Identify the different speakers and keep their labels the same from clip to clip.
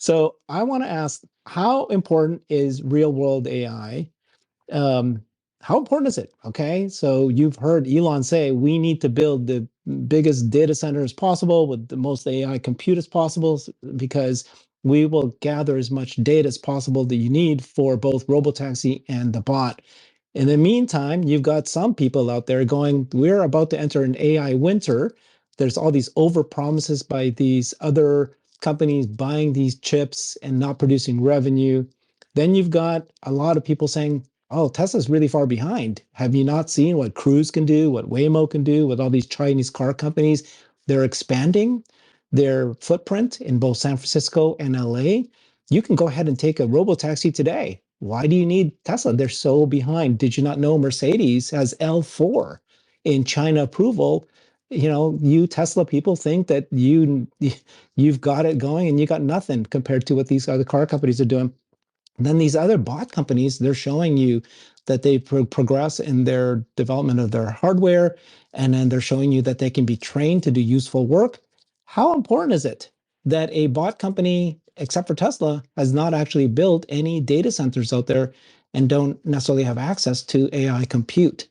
Speaker 1: So I want to ask, how important is real world AI? Um, how important is it? Okay, so you've heard Elon say we need to build the biggest data centers possible with the most AI compute as possible because we will gather as much data as possible that you need for both robotaxi and the bot. In the meantime, you've got some people out there going, we're about to enter an AI winter. There's all these over promises by these other companies buying these chips and not producing revenue. Then you've got a lot of people saying, oh, Tesla's really far behind. Have you not seen what Cruise can do, what Waymo can do with all these Chinese car companies? They're expanding their footprint in both San Francisco and LA. You can go ahead and take a robotaxi today. Why do you need Tesla? They're so behind. Did you not know Mercedes has L4 in China approval? You know, you Tesla people think that you've got it going and you got nothing compared to what these other car companies are doing. Then these other bot companies, they're showing you that they progress in their development of their hardware, and then they're showing you that they can be trained to do useful work. How important is it that a bot company, except for Tesla, has not actually built any data centers out there and don't necessarily have access to AI compute?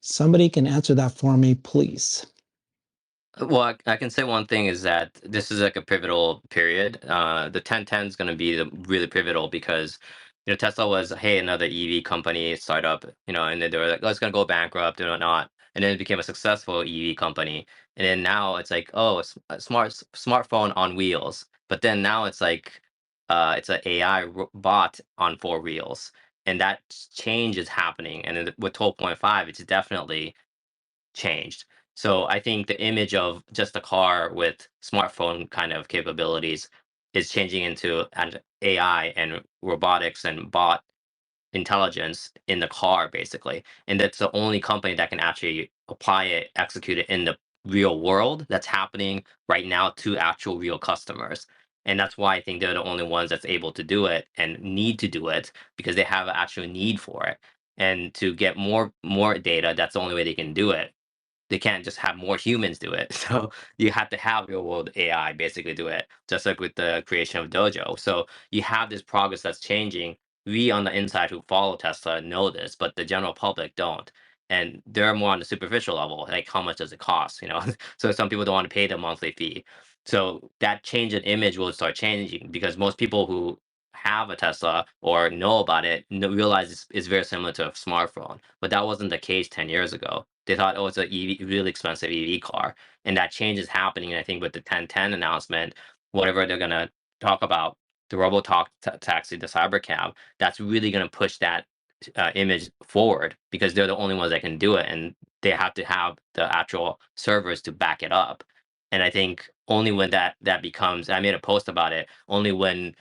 Speaker 1: Somebody can answer that for me, please.
Speaker 2: Well, I can say one thing is that this is like a pivotal period. The 1010 is going to be really pivotal because, Tesla was, hey, another EV company startup, and then they were like, oh, it's going to go bankrupt and whatnot. And then it became a successful EV company. And then now it's like, oh, it's a smartphone on wheels. But then now it's like, it's an AI bot on four wheels. And that change is happening. And then with 12.5, it's definitely changed. So I think the image of just a car with smartphone kind of capabilities is changing into an AI and robotics and bot intelligence in the car, basically. And that's the only company that can actually apply it, execute it in the real world that's happening right now to actual real customers. And that's why I think they're the only ones that's able to do it and need to do it because they have an actual need for it. And to get more data, that's the only way they can do it. They can't just have more humans do it. So you have to have real world AI basically do it, just like with the creation of Dojo. So you have this progress that's changing. We on the inside who follow Tesla know this, but the general public don't. And they're more on the superficial level, like how much does it cost? So some people don't want to pay the monthly fee. So that change in image will start changing because most people who have a Tesla or know about it realize it's very similar to a smartphone. But that wasn't the case 10 years ago. They thought, oh, it's a really expensive EV car. And that change is happening. And I think with the 1010 announcement, whatever they're going to talk about, the taxi, the cybercab, that's really going to push that image forward because they're the only ones that can do it. And they have to have the actual servers to back it up. And I think only when that becomes, I made a post about it, only when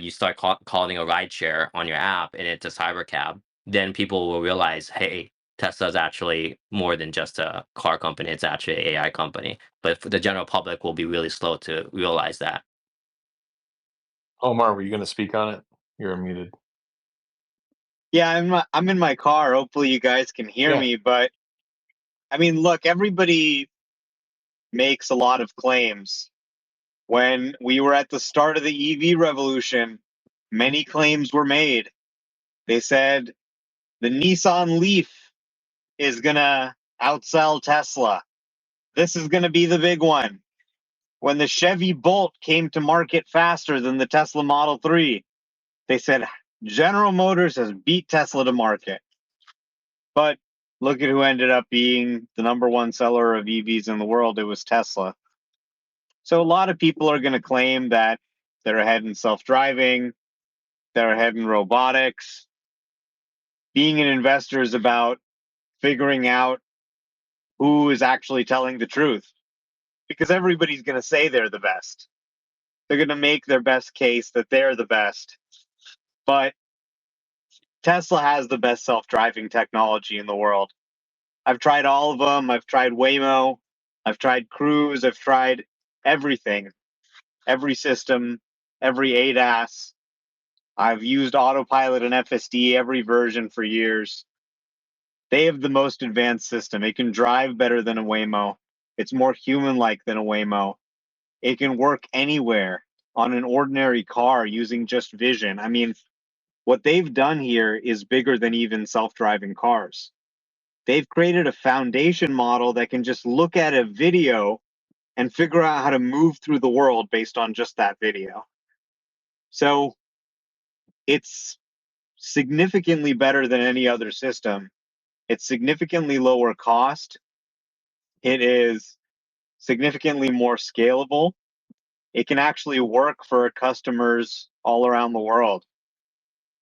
Speaker 2: you start calling a ride share on your app and it's a cybercab, then people will realize, hey, Tesla's actually more than just a car company. It's actually an AI company. But for the general public will be really slow to realize that.
Speaker 3: Omar, were you going to speak on it? You're muted.
Speaker 4: Yeah, I'm in my car. Hopefully you guys can hear me, but I mean, look, everybody makes a lot of claims. When we were at the start of the EV revolution, many claims were made. They said the Nissan Leaf is going to outsell Tesla. This is going to be the big one. When the Chevy Bolt came to market faster than the Tesla Model 3, they said General Motors has beat Tesla to market. But look at who ended up being the number one seller of EVs in the world. It was Tesla. So a lot of people are going to claim that they're ahead in self-driving, they're ahead in robotics. Being an investor is about figuring out who is actually telling the truth, because everybody's going to say they're the best. They're going to make their best case that they're the best. But Tesla has the best self-driving technology in the world. I've tried all of them. I've tried Waymo. I've tried Cruise. I've tried everything, every system, every ADAS. I've used Autopilot and FSD, every version for years. They have the most advanced system. It can drive better than a Waymo. It's more human-like than a Waymo. It can work anywhere. on an ordinary car using just vision. I mean, what they've done here is bigger than even self-driving cars. They've created a foundation model that can just look at a video and figure out how to move through the world based on just that video. So it's significantly better than any other system. It's significantly lower cost. It is significantly more scalable. It can actually work for customers all around the world.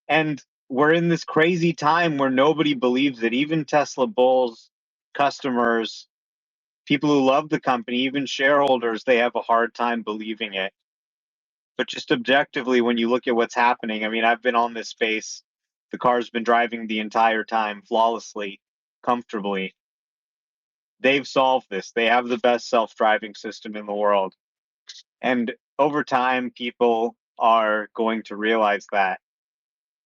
Speaker 4: And we're in this crazy time where nobody believes it. Even Tesla bulls, customers, people who love the company, even shareholders, they have a hard time believing it. But just objectively, when you look at what's happening, I mean, I've been on this space. The car's been driving the entire time flawlessly, comfortably. They've solved this. They have the best self-driving system in the world. And over time, people are going to realize that.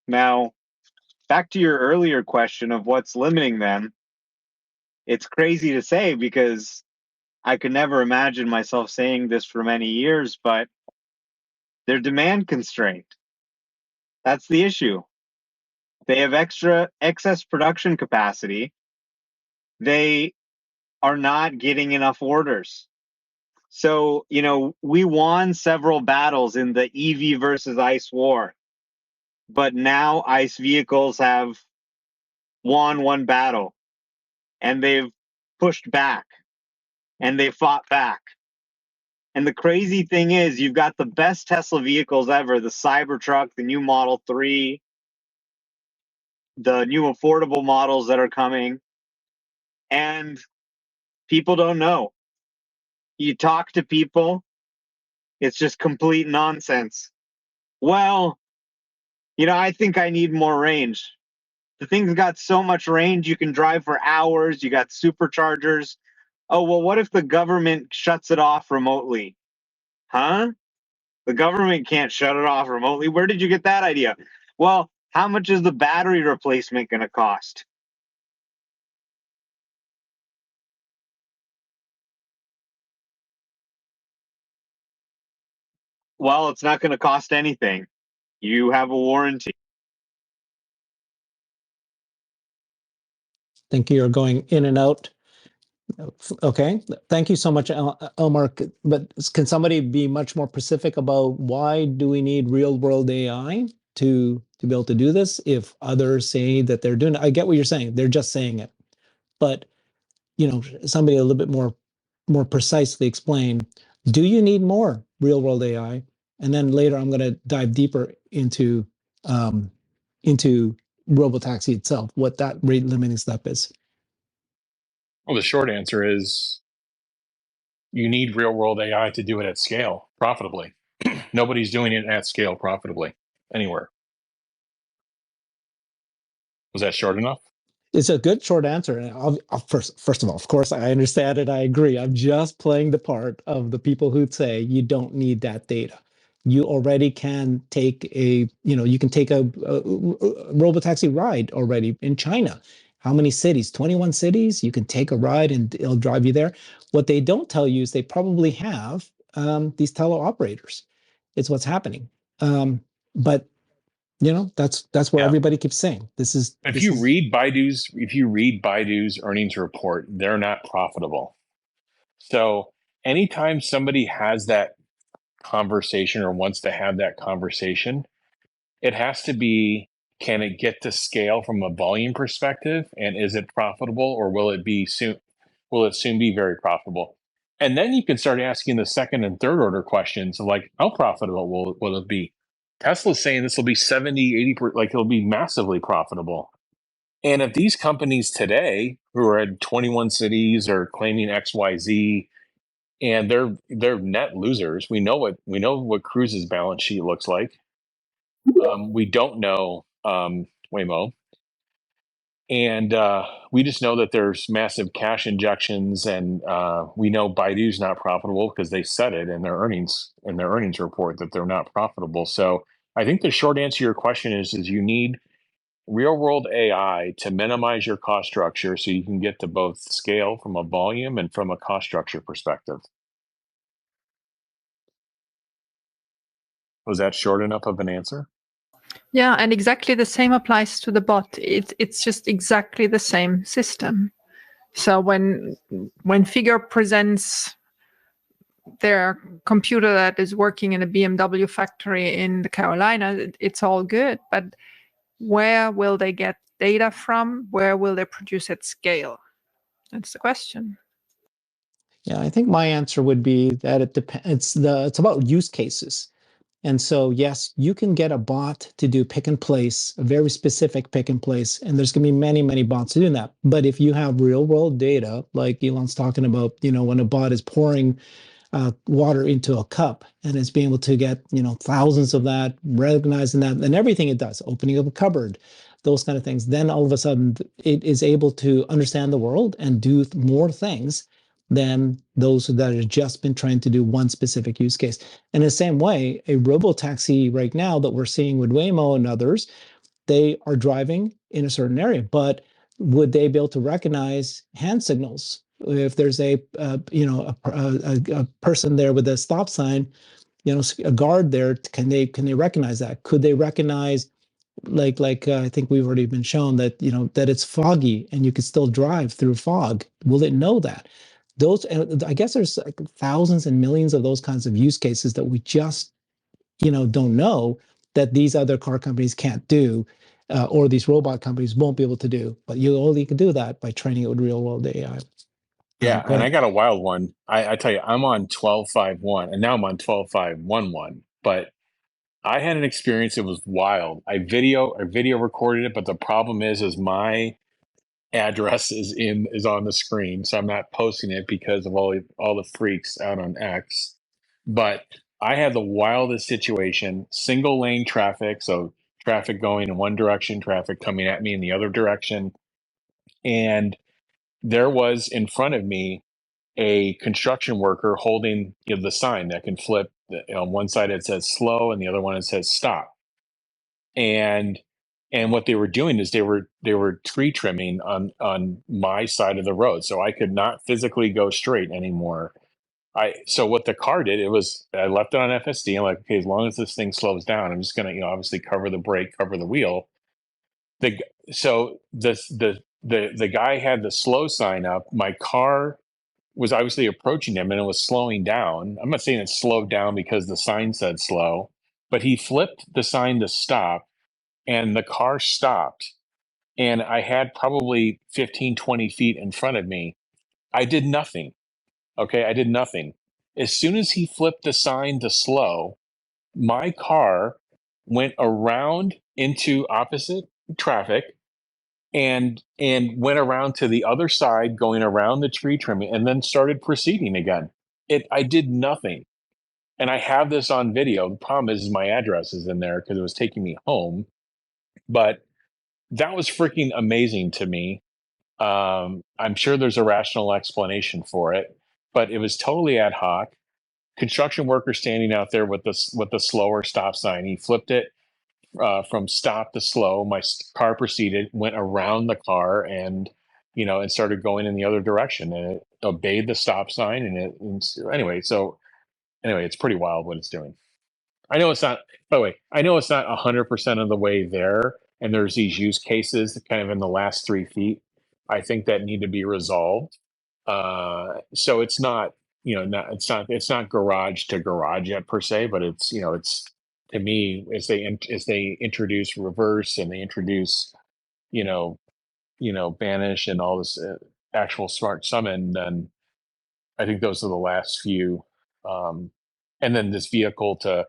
Speaker 4: Now, back to your earlier question of what's limiting them, it's crazy to say because I could never imagine myself saying this for many years, but they're demand constrained. That's the issue. They have excess production capacity. They are not getting enough orders. So, you know, we won several battles in the EV versus ICE war, but now ICE vehicles have won one battle and they've pushed back and they fought back. And the crazy thing is, you've got the best Tesla vehicles ever, the Cybertruck, the new Model 3, the new affordable models that are coming, and people don't know. You talk to people, it's just complete nonsense. Well, you know, I think I need more range. The thing's got so much range, you can drive for hours, you got superchargers. Oh, well, what if the government shuts it off remotely? Huh? The government can't shut it off remotely. Where did you get that idea? Well, how much is the battery replacement going to cost? Well, it's not going to cost anything. You have a warranty.
Speaker 1: Think you're going in and out. Okay, thank you so much, Elmar. But can somebody be much more specific about why do we need real world AI to be able to do this if others say that they're doing it? I get what you're saying. They're just saying it. But, you know, somebody a little bit more precisely explain, do you need more real world AI? And then later I'm going to dive deeper into robotaxi itself, what that rate limiting step is.
Speaker 5: Well, the short answer is you need real world AI to do it at scale profitably. Nobody's doing it at scale profitably anywhere. Was that short enough?
Speaker 1: It's a good short answer. And first of all, of course, I understand it. I agree. I'm just playing the part of the people who'd say you don't need that data. You already can take you can take a robotaxi ride already in China. How many cities? 21 cities. You can take a ride and it'll drive you there. What they don't tell you is they probably have these teleoperators. It's what's happening. But you know, that's where everybody keeps saying this is.
Speaker 5: If you read Baidu's earnings report, they're not profitable. So anytime somebody has that conversation or wants to have that conversation, it has to be, can it get to scale from a volume perspective, and is it profitable, or will it soon be very profitable? And then you can start asking the second and third order questions of like, how profitable will it be? Tesla's saying this will be 70, 80%, like it'll be massively profitable. And if these companies today who are at 21 cities are claiming XYZ and they're net losers, we know what Cruise's balance sheet looks like. We don't know Waymo. And we just know that there's massive cash injections, and we know Baidu's not profitable because they said it in their earnings report that they're not profitable. So I think the short answer to your question is you need real world AI to minimize your cost structure so you can get to both scale from a volume and from a cost structure perspective. Was that short enough of an answer?
Speaker 6: Yeah, and exactly the same applies to the bot. It's just exactly the same system. So when Figure presents their computer that is working in a BMW factory in the Carolinas, it's all good. But where will they get data from? Where will they produce at scale? That's the question.
Speaker 1: Yeah, I think my answer would be that it depends. It's about use cases. And so, yes, you can get a bot to do pick and place, a very specific pick and place, and there's going to be many, many bots doing that. But if you have real world data, like Elon's talking about, when a bot is pouring water into a cup and it's being able to get, thousands of that, recognizing that, and everything it does, opening up a cupboard, those kind of things, then all of a sudden it is able to understand the world and do more things than those that have just been trying to do one specific use case. In the same way, a robo-taxi right now that we're seeing with Waymo and others, they are driving in a certain area, but would they be able to recognize hand signals? If there's a person there with a stop sign, a guard there, can they recognize that? Could they recognize I think we've already been shown that that it's foggy and you could still drive through fog? Will it know that? Those, I guess there's like thousands and millions of those kinds of use cases that we just don't know that these other car companies can't do, or these robot companies won't be able to do. But you only can do that by training it with real world AI.
Speaker 5: Yeah,
Speaker 1: Go
Speaker 5: and I
Speaker 1: ahead.
Speaker 5: got a wild one. I tell you, I'm on 12.5.1, and now I'm on 12.5.11. But I had an experience. It was wild. I video recorded it, but the problem is my address is on the screen, so I'm not posting it because of all the freaks out on X. But I had the wildest situation: single lane traffic, so traffic going in one direction, traffic coming at me in the other direction, and there was in front of me a construction worker holding the sign that can flip. On one side it says slow, and the other one it says stop. And what they were doing is they were tree trimming on my side of the road, so I could not physically go straight anymore. So what the car did, I left it on FSD. I'm like, okay, as long as this thing slows down, I'm just gonna obviously cover the brake, cover the wheel. So the guy had the slow sign up. My car was obviously approaching him and it was slowing down. I'm not saying it slowed down because the sign said slow, but he flipped the sign to stop and the car stopped. And I had probably 15, 20 feet in front of me. I did nothing. Okay. I did nothing. As soon as he flipped the sign to slow, my car went around into opposite traffic and went around to the other side, going around the tree trimming, and then started proceeding again. I did nothing. And I have this on video. The problem is my address is in there because it was taking me home. But that was freaking amazing to me. I'm sure there's a rational explanation for it, but it was totally ad hoc. Construction worker standing out there with the slower stop sign. He flipped it from stop to slow. My car proceeded, went around the car, and and started going in the other direction. And it obeyed the stop sign. Anyway, it's pretty wild what it's doing. I know it's not. By the way, I know it's not 100% of the way there, and there's these use cases kind of in the last 3 feet. I think that need to be resolved. So it's not, it's not garage to garage yet per se, but it's to me as they introduce reverse and they introduce, you know, banish and all this actual smart summon, then I think those are the last few. And then this vehicle to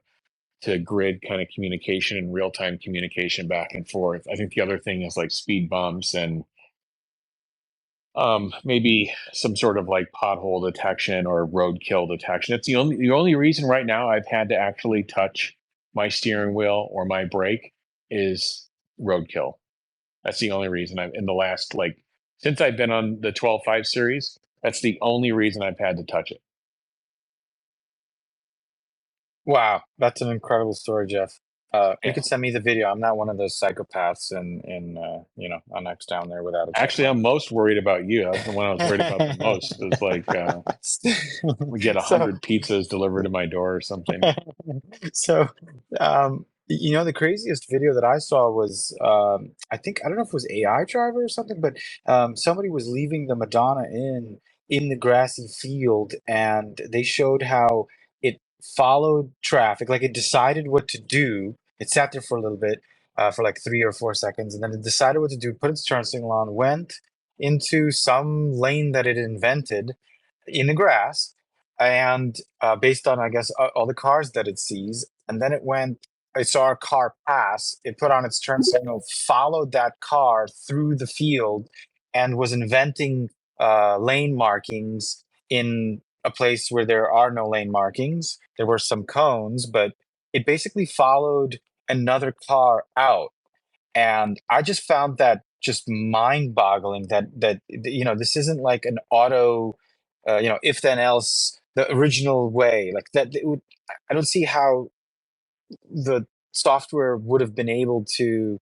Speaker 5: grid kind of communication and real time communication back and forth. I think the other thing is like speed bumps and maybe some sort of like pothole detection or roadkill detection. It's the only reason right now I've had to actually touch my steering wheel or my brake is roadkill. That's the only reason I've in the last since I've been on the 12.5 series. That's the only reason I've had to touch it.
Speaker 7: Wow, that's an incredible story, Jeff. You could send me the video. I'm not one of those psychopaths in on X down there without a check
Speaker 5: Actually,
Speaker 7: mark.
Speaker 5: I'm most worried about you. That's the one I was worried about the most. Is like we get
Speaker 7: So
Speaker 5: 100 pizzas delivered to my door or something.
Speaker 7: so the craziest video that I saw was I don't know if it was AI driver or something, but somebody was leaving the Madonna in the grassy field, and they showed how it followed traffic, like it decided what to do. It sat there for a little bit, for like 3 or 4 seconds, and then it decided what to do, put its turn signal on, went into some lane that it invented in the grass, and based on, I guess, all the cars that it sees, and then it saw a car pass, it put on its turn signal, followed that car through the field, and was inventing lane markings in a place where there are no lane markings. There were some cones, but it basically followed another car out. And I just found that just mind-boggling that this isn't like an auto, if then else, the original way, like that. I don't see how the software would have been able to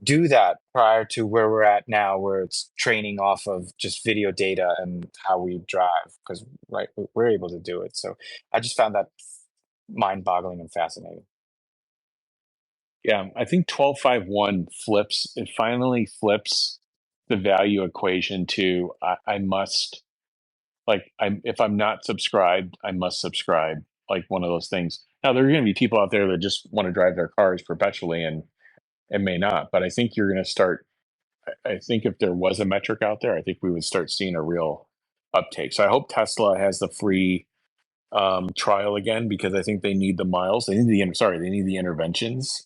Speaker 7: do that prior to where we're at now, where it's training off of just video data and how we drive, because right, we're able to do it. So I just found that mind-boggling and fascinating.
Speaker 5: Yeah, I think 1251 flips. It finally flips the value equation to I must, like, if I'm not subscribed, I must subscribe. Like one of those things. Now there are going to be people out there that just want to drive their cars perpetually and may not. But I think you're going to start. I think if there was a metric out there, I think we would start seeing a real uptake. So I hope Tesla has the free trial again, because I think they need the miles. They need they need the interventions.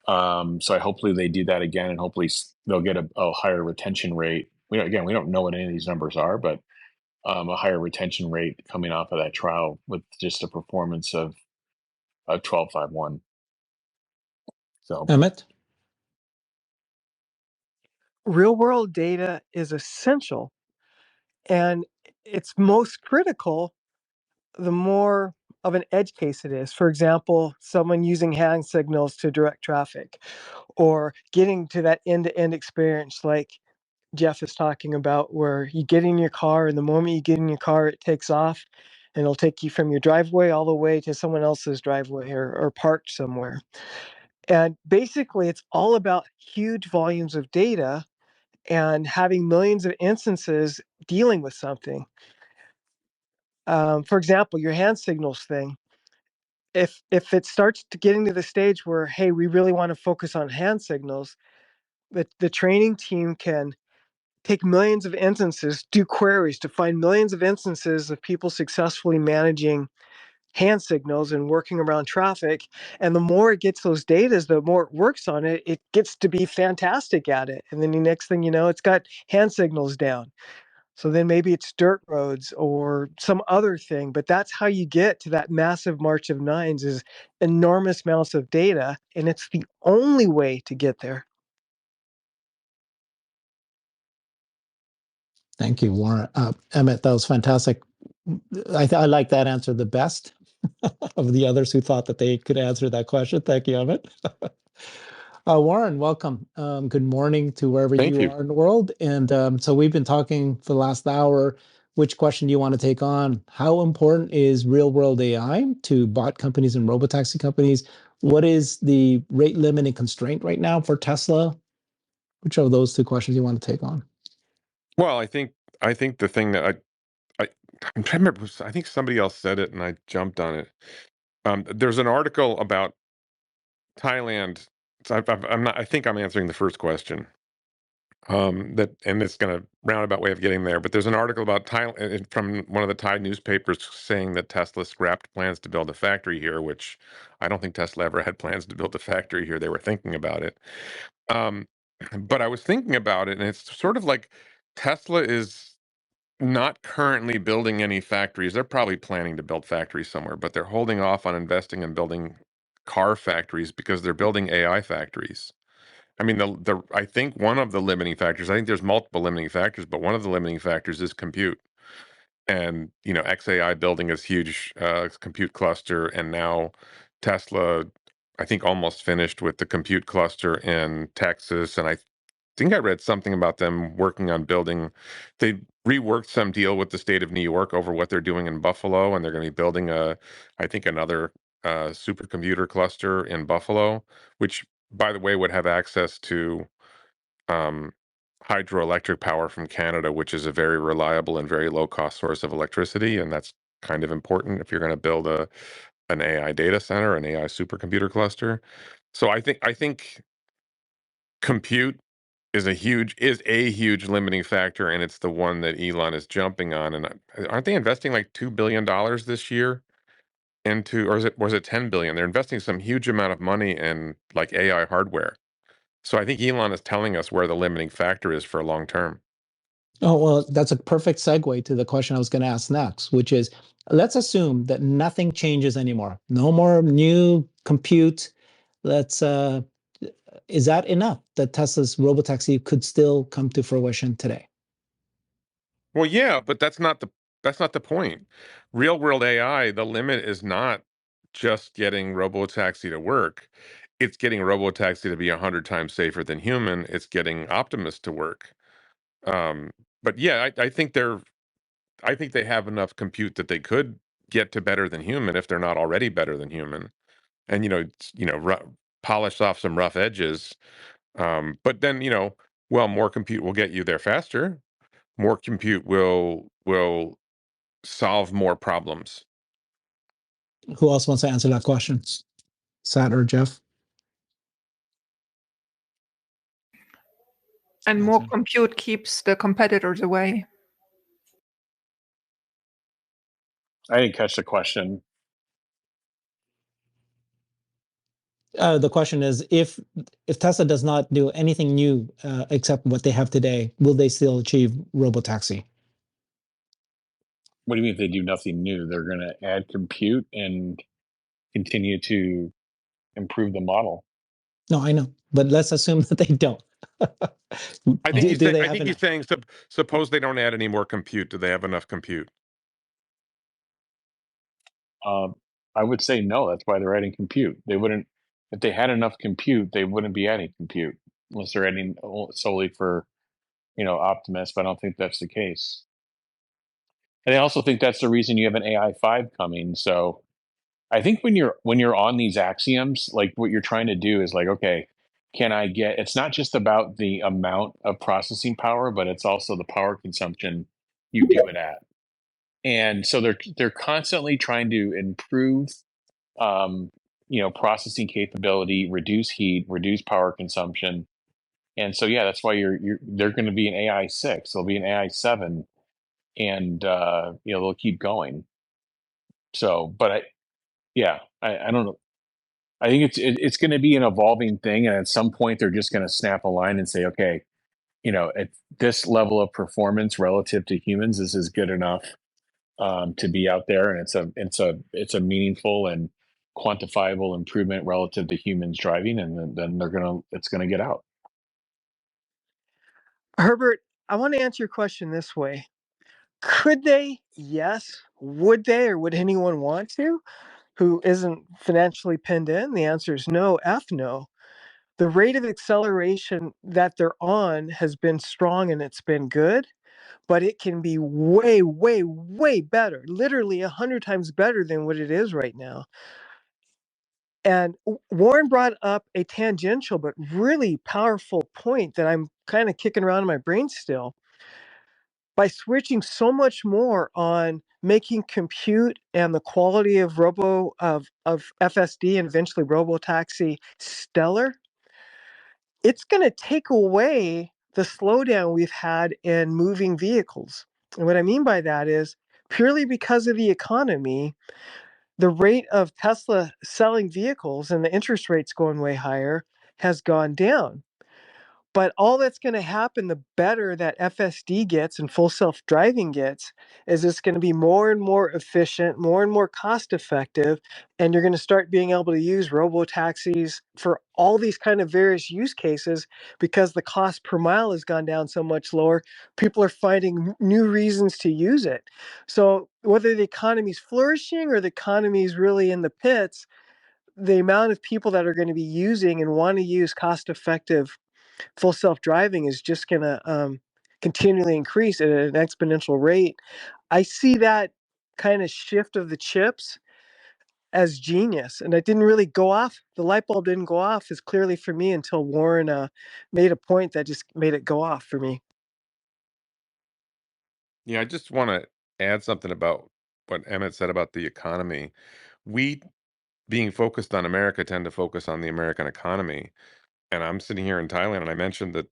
Speaker 5: So hopefully they do that again, and hopefully they'll get a higher retention rate. We don't know what any of these numbers are, but a higher retention rate coming off of that trial with just the performance of 1251. So
Speaker 1: Emmett?
Speaker 8: Real world data is essential, and it's most critical the more of an edge case it is. For example, someone using hand signals to direct traffic, or getting to that end-to-end experience like Jeff is talking about, where you get in your car, and the moment you get in your car, it takes off, and it'll take you from your driveway all the way to someone else's driveway, or parked somewhere. And basically, it's all about huge volumes of data and having millions of instances dealing with something. For example, your hand signals thing. If it starts to getting to the stage where, hey, we really want to focus on hand signals, the training team can take millions of instances, do queries to find millions of instances of people successfully managing hand signals and working around traffic. And the more it gets those data, the more it works on it, it gets to be fantastic at it. And then the next thing you know, it's got hand signals down. So then maybe it's dirt roads or some other thing, but that's how you get to that massive march of nines, is enormous amounts of data, and it's the only way to get there.
Speaker 1: Thank you, Warren. Emmett, that was fantastic. I like that answer the best of the others who thought that they could answer that question. Thank you, Emmett. Warren, welcome. Good morning to wherever
Speaker 9: Thank
Speaker 1: you
Speaker 9: you.
Speaker 1: are in the world. And so we've been talking for the last hour. Which question do you want to take on? How important is real world AI to bot companies and robotaxi companies? What is the rate limit and constraint right now for Tesla? Which of those two questions you want to take on?
Speaker 9: Well, I think the thing that I'm trying to remember. I think somebody else said it, and I jumped on it. There's an article about Thailand. So I'm not. I think I'm answering the first question. That, and it's going to roundabout way of getting there. But there's an article about Thailand from one of the Thai newspapers saying that Tesla scrapped plans to build a factory here, which I don't think Tesla ever had plans to build a factory here. They were thinking about it. But I was thinking about it, and it's sort of like Tesla is not currently building any factories. They're probably planning to build factories somewhere, but they're holding off on investing in building car factories because they're building AI factories. I mean, I think one of the limiting factors, I think there's multiple limiting factors, but one of the limiting factors is compute. And, XAI building this huge compute cluster, and now Tesla I think almost finished with the compute cluster in Texas, and I think I read something about them working on building. They reworked some deal with the state of New York over what they're doing in Buffalo, and they're going to be building I think another supercomputer cluster in Buffalo, which, by the way, would have access to um, hydroelectric power from Canada, which is a very reliable and very low cost source of electricity, and that's kind of important if you're going to build an AI data center, an AI supercomputer cluster. So I think compute is a huge limiting factor, and it's the one that Elon is jumping on. And aren't they investing like $2 billion this year into, or was it 10 billion? They're investing some huge amount of money in like AI hardware. So I think Elon is telling us where the limiting factor is for long term.
Speaker 1: Oh, well, that's a perfect segue to the question I was going to ask next, which is, let's assume that nothing changes anymore. No more new compute. Is that enough that Tesla's robotaxi could still come to fruition today?
Speaker 9: Well, yeah, but that's not the point. Real world AI, the limit is not just getting robotaxi to work. It's getting robotaxi to be 100 times safer than human. It's getting Optimus to work. Um, but yeah, I think they have enough compute that they could get to better than human if they're not already better than human. And polish off some rough edges. But then well, more compute will get you there faster. More compute will solve more problems.
Speaker 1: Who else wants to answer that question? Sat or Jeff?
Speaker 6: And more compute keeps the competitors away.
Speaker 5: I didn't catch the question.
Speaker 1: The question is, if Tesla does not do anything new except what they have today, will they still achieve robotaxi?
Speaker 5: What do you mean if they do nothing new? They're going to add compute and continue to improve the model.
Speaker 1: No, I know, but let's assume that they don't.
Speaker 9: I think
Speaker 1: He's
Speaker 9: he's saying, suppose they don't add any more compute. Do they have enough compute?
Speaker 5: I would say no. That's why they're adding compute. They wouldn't, if they had enough compute, they wouldn't be adding compute unless they're adding solely for, Optimus. But I don't think that's the case. And I also think that's the reason you have an AI 5 coming. So I think when you're on these axioms, like what you're trying to do is like, okay, it's not just about the amount of processing power, but it's also the power consumption you do it at. And so they're constantly trying to improve processing capability, reduce heat, reduce power consumption. And so yeah, that's why they're going to be an AI 6, they'll be an AI 7, and they'll keep going. So, but I don't know. I think it's going to be an evolving thing, and at some point they're just going to snap a line and say, okay, at this level of performance relative to humans, this is good enough to be out there, and it's a meaningful and quantifiable improvement relative to humans driving, and then it's gonna get out.
Speaker 8: Herbert, I want to answer your question this way. Could they? Yes. Would they, or would anyone want to who isn't financially pinned in? The answer is no, F no. The rate of acceleration that they're on has been strong and it's been good, but it can be way, way, way better, literally 100 times better than what it is right now. And Warren brought up a tangential but really powerful point that I'm kind of kicking around in my brain still. By switching so much more on making compute and the quality of FSD and eventually robotaxi stellar, it's going to take away the slowdown we've had in moving vehicles. And what I mean by that is purely because of the economy, the rate of Tesla selling vehicles and the interest rates going way higher has gone down. But all that's going to happen, the better that FSD gets and full self-driving gets, is it's going to be more and more efficient, more and more cost effective, and you're going to start being able to use robo-taxis for all these kind of various use cases because the cost per mile has gone down so much lower. People are finding new reasons to use it. So whether the economy's flourishing or the economy's really in the pits, the amount of people that are going to be using and want to use cost-effective full self-driving is just going to continually increase at an exponential rate. I see that kind of shift of the chips as genius, and it didn't really go off. The light bulb didn't go off as clearly for me until Warren made a point that just made it go off for me.
Speaker 9: Yeah, I just want to add something about what Emmett said about the economy. We, being focused on America, tend to focus on the American economy. And I'm sitting here in Thailand, and I mentioned that,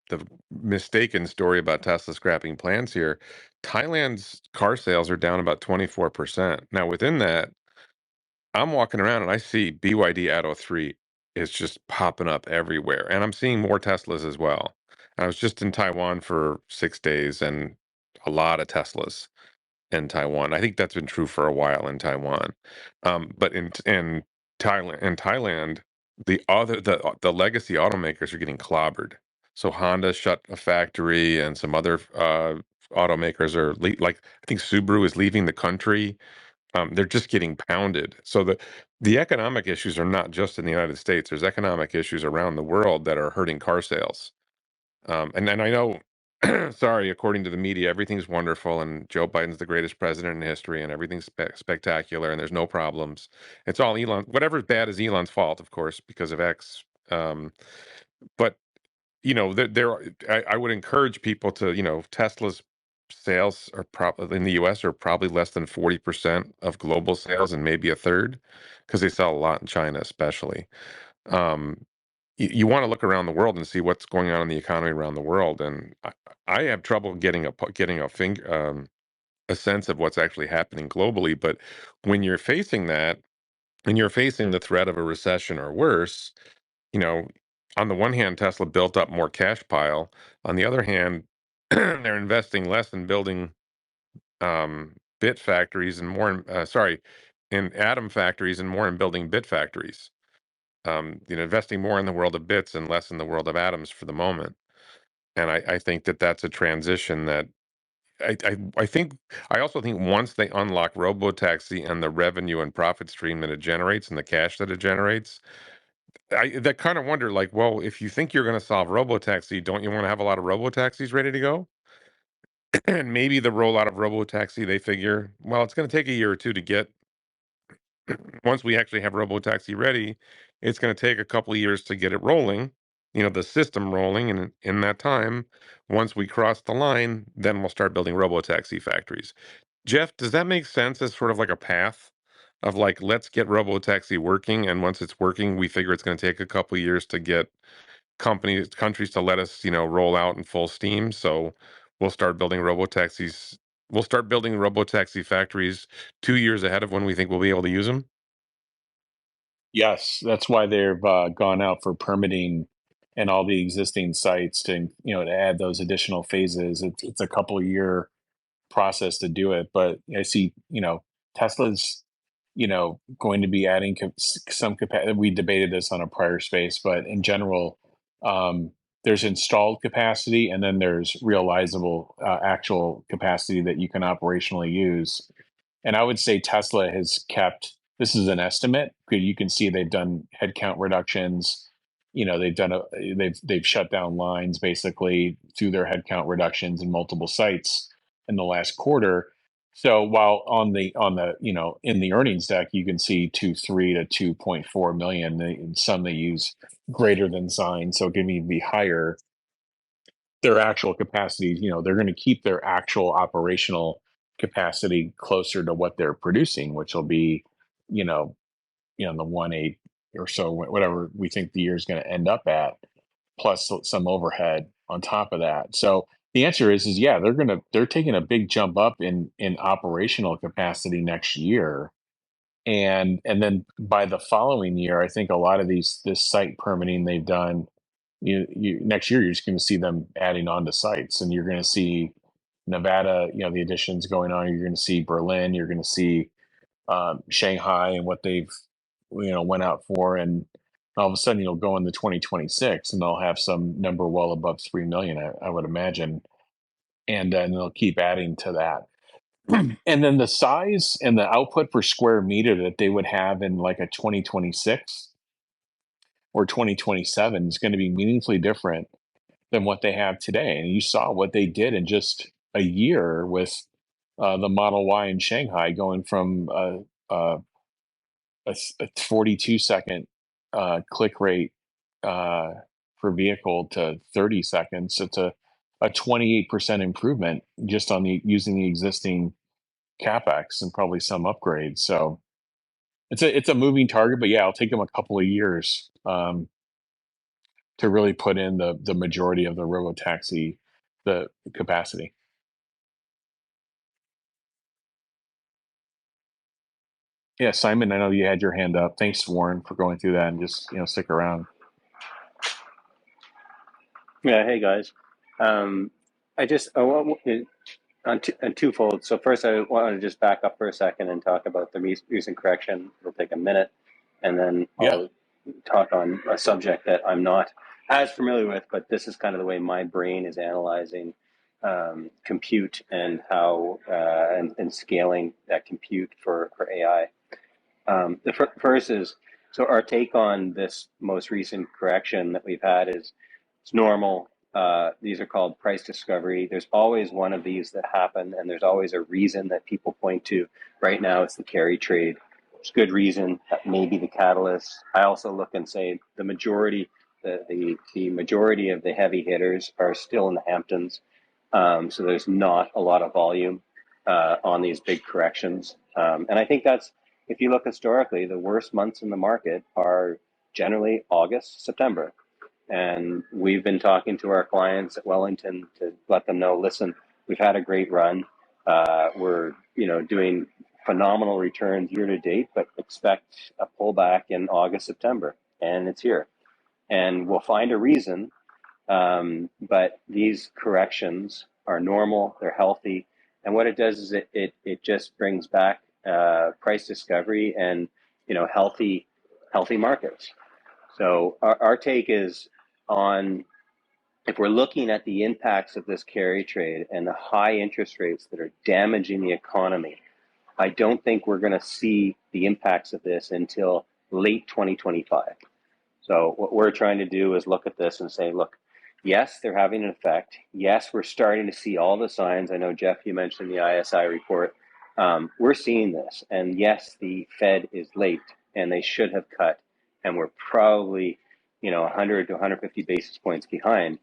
Speaker 9: the mistaken story about Tesla scrapping plants here. Thailand's car sales are down about 24%. Now, within that, I'm walking around and I see BYD Atto 3 is just popping up everywhere. And I'm seeing more Teslas as well. And I was just in Taiwan for 6 days and a lot of Teslas in Taiwan. I think that's been true for a while in Taiwan. But in Thailand, the legacy automakers are getting clobbered. So Honda shut a factory, and some other automakers are like I think Subaru is leaving the country. They're just getting pounded. So the economic issues are not just in the United States. There's economic issues around the world that are hurting car sales. And then I know, sorry, according to the media, everything's wonderful and Joe Biden's the greatest president in history and everything's spectacular and there's no problems. It's all Elon. Whatever's bad is Elon's fault, of course, because of X. But I would encourage people to, Tesla's sales are probably in the US are probably less than 40% of global sales and maybe a third because they sell a lot in China, especially. Um, you want to look around the world and see what's going on in the economy around the world, and I have trouble getting a sense of what's actually happening globally. But when you're facing that, and you're facing the threat of a recession or worse, you know, on the one hand, Tesla built up more cash pile. On the other hand, they're investing less in building bit factories and more in atom factories and more in building bit factories. Investing more in the world of bits and less in the world of atoms for the moment. And I think that that's a transition that I think I also think once they unlock robotaxi and the revenue and profit stream that it generates and the cash that it generates, that kind of wonder, like, well, if you think you're going to solve robotaxi, don't you want to have a lot of robotaxis ready to go? And maybe the rollout of robotaxi, they figure, well, it's going to take a year or two to get. Once we actually have robotaxi ready, it's going to take a couple of years to get it rolling, the system rolling. And in that time, once we cross the line, then we'll start building robotaxi factories. Jeff, does that make sense as sort of like a path of like, let's get robotaxi working. And once it's working, we figure it's going to take a couple of years to get countries to let us, roll out in full steam. So we'll start building robotaxis. We'll start building robotaxi factories 2 years ahead of when we think we'll be able to use them.
Speaker 5: Yes, that's why they've gone out for permitting and all the existing sites to add those additional phases. It's a couple of year process to do it, but I see Tesla's going to be adding some capacity. We debated this on a prior space, but in general, there's installed capacity and then there's realizable actual capacity that you can operationally use. And I would say Tesla has kept, this is an estimate, because you can see they've done headcount reductions. They've shut down lines basically through their headcount reductions in multiple sites in the last quarter. So while on the in the earnings deck you can see 2.3 to 2.4 million, some they use greater than sign, so it can even be higher. Their actual capacity, they're going to keep their actual operational capacity closer to what they're producing, which will be, the 1.8 or so, whatever we think the year is going to end up at, plus some overhead on top of that. So the answer is yeah, they're taking a big jump up in operational capacity next year. And then by the following year, I think a lot of this site permitting they've done, next year you're just going to see them adding on to sites, and you're going to see Nevada, the additions going on. You're going to see Berlin. You're going to see Shanghai and what they've went out for, and all of a sudden you'll go into 2026 and they'll have some number well above 3 million, I would imagine, and then they'll keep adding to that. And then the size and the output per square meter that they would have in like a 2026 or 2027 is going to be meaningfully different than what they have today. And you saw what they did in just a year with the Model Y in Shanghai, going from a 42-second click rate per vehicle to 30 seconds. It's a 28% improvement just on using the existing capex and probably some upgrades. So it's a moving target, but yeah, it'll take them a couple of years to really put in the majority of the robotaxi the capacity. Yeah, Simon, I know you had your hand up. Thanks, Warren, for going through that, and just stick around.
Speaker 10: Yeah, hey guys. I want on twofold. So first, I want to just back up for a second and talk about the recent correction. It'll take a minute, and then I'll talk on a subject that I'm not as familiar with, but this is kind of the way my brain is analyzing compute and how and scaling that compute for AI. The first is, so our take on this most recent correction that we've had is it's normal. These are called price discovery. There's always one of these that happen, and there's always a reason that people point to. Right now, it's the carry trade. It's good reason. That may be the catalyst. I also look and say the majority, the majority of the heavy hitters are still in the Hamptons. So there's not a lot of volume on these big corrections. And I think that's, if you look historically, the worst months in the market are generally August, September. And we've been talking to our clients at Wellington to let them know, listen, we've had a great run. We're doing phenomenal returns year to date, but expect a pullback in August, September, and it's here. And we'll find a reason, but these corrections are normal, they're healthy. And what it does is it just brings back price discovery and healthy markets. So our take is on, if we're looking at the impacts of this carry trade and the high interest rates that are damaging the economy, I don't think we're going to see the impacts of this until late 2025. So what we're trying to do is look at this and say, look, yes, they're having an effect. Yes, we're starting to see all the signs. I know, Jeff, you mentioned the ISI report. We're seeing this. And yes, the Fed is late and they should have cut. And we're probably 100 to 150 basis points behind.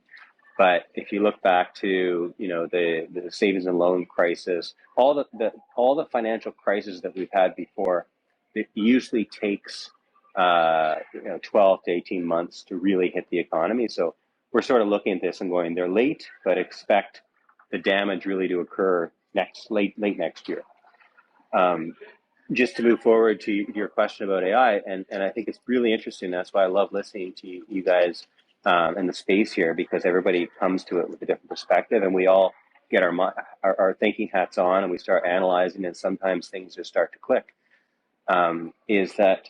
Speaker 10: But if you look back to the savings and loan crisis, all the financial crises that we've had before, it usually takes 12 to 18 months to really hit the economy. So we're sort of looking at this and going, they're late, but expect the damage really to occur late next year. Just to move forward to your question about AI, and I think it's really interesting. That's why I love listening to you guys in the space here, because everybody comes to it with a different perspective, and we all get our thinking hats on, and we start analyzing, and sometimes things just start to click. Is that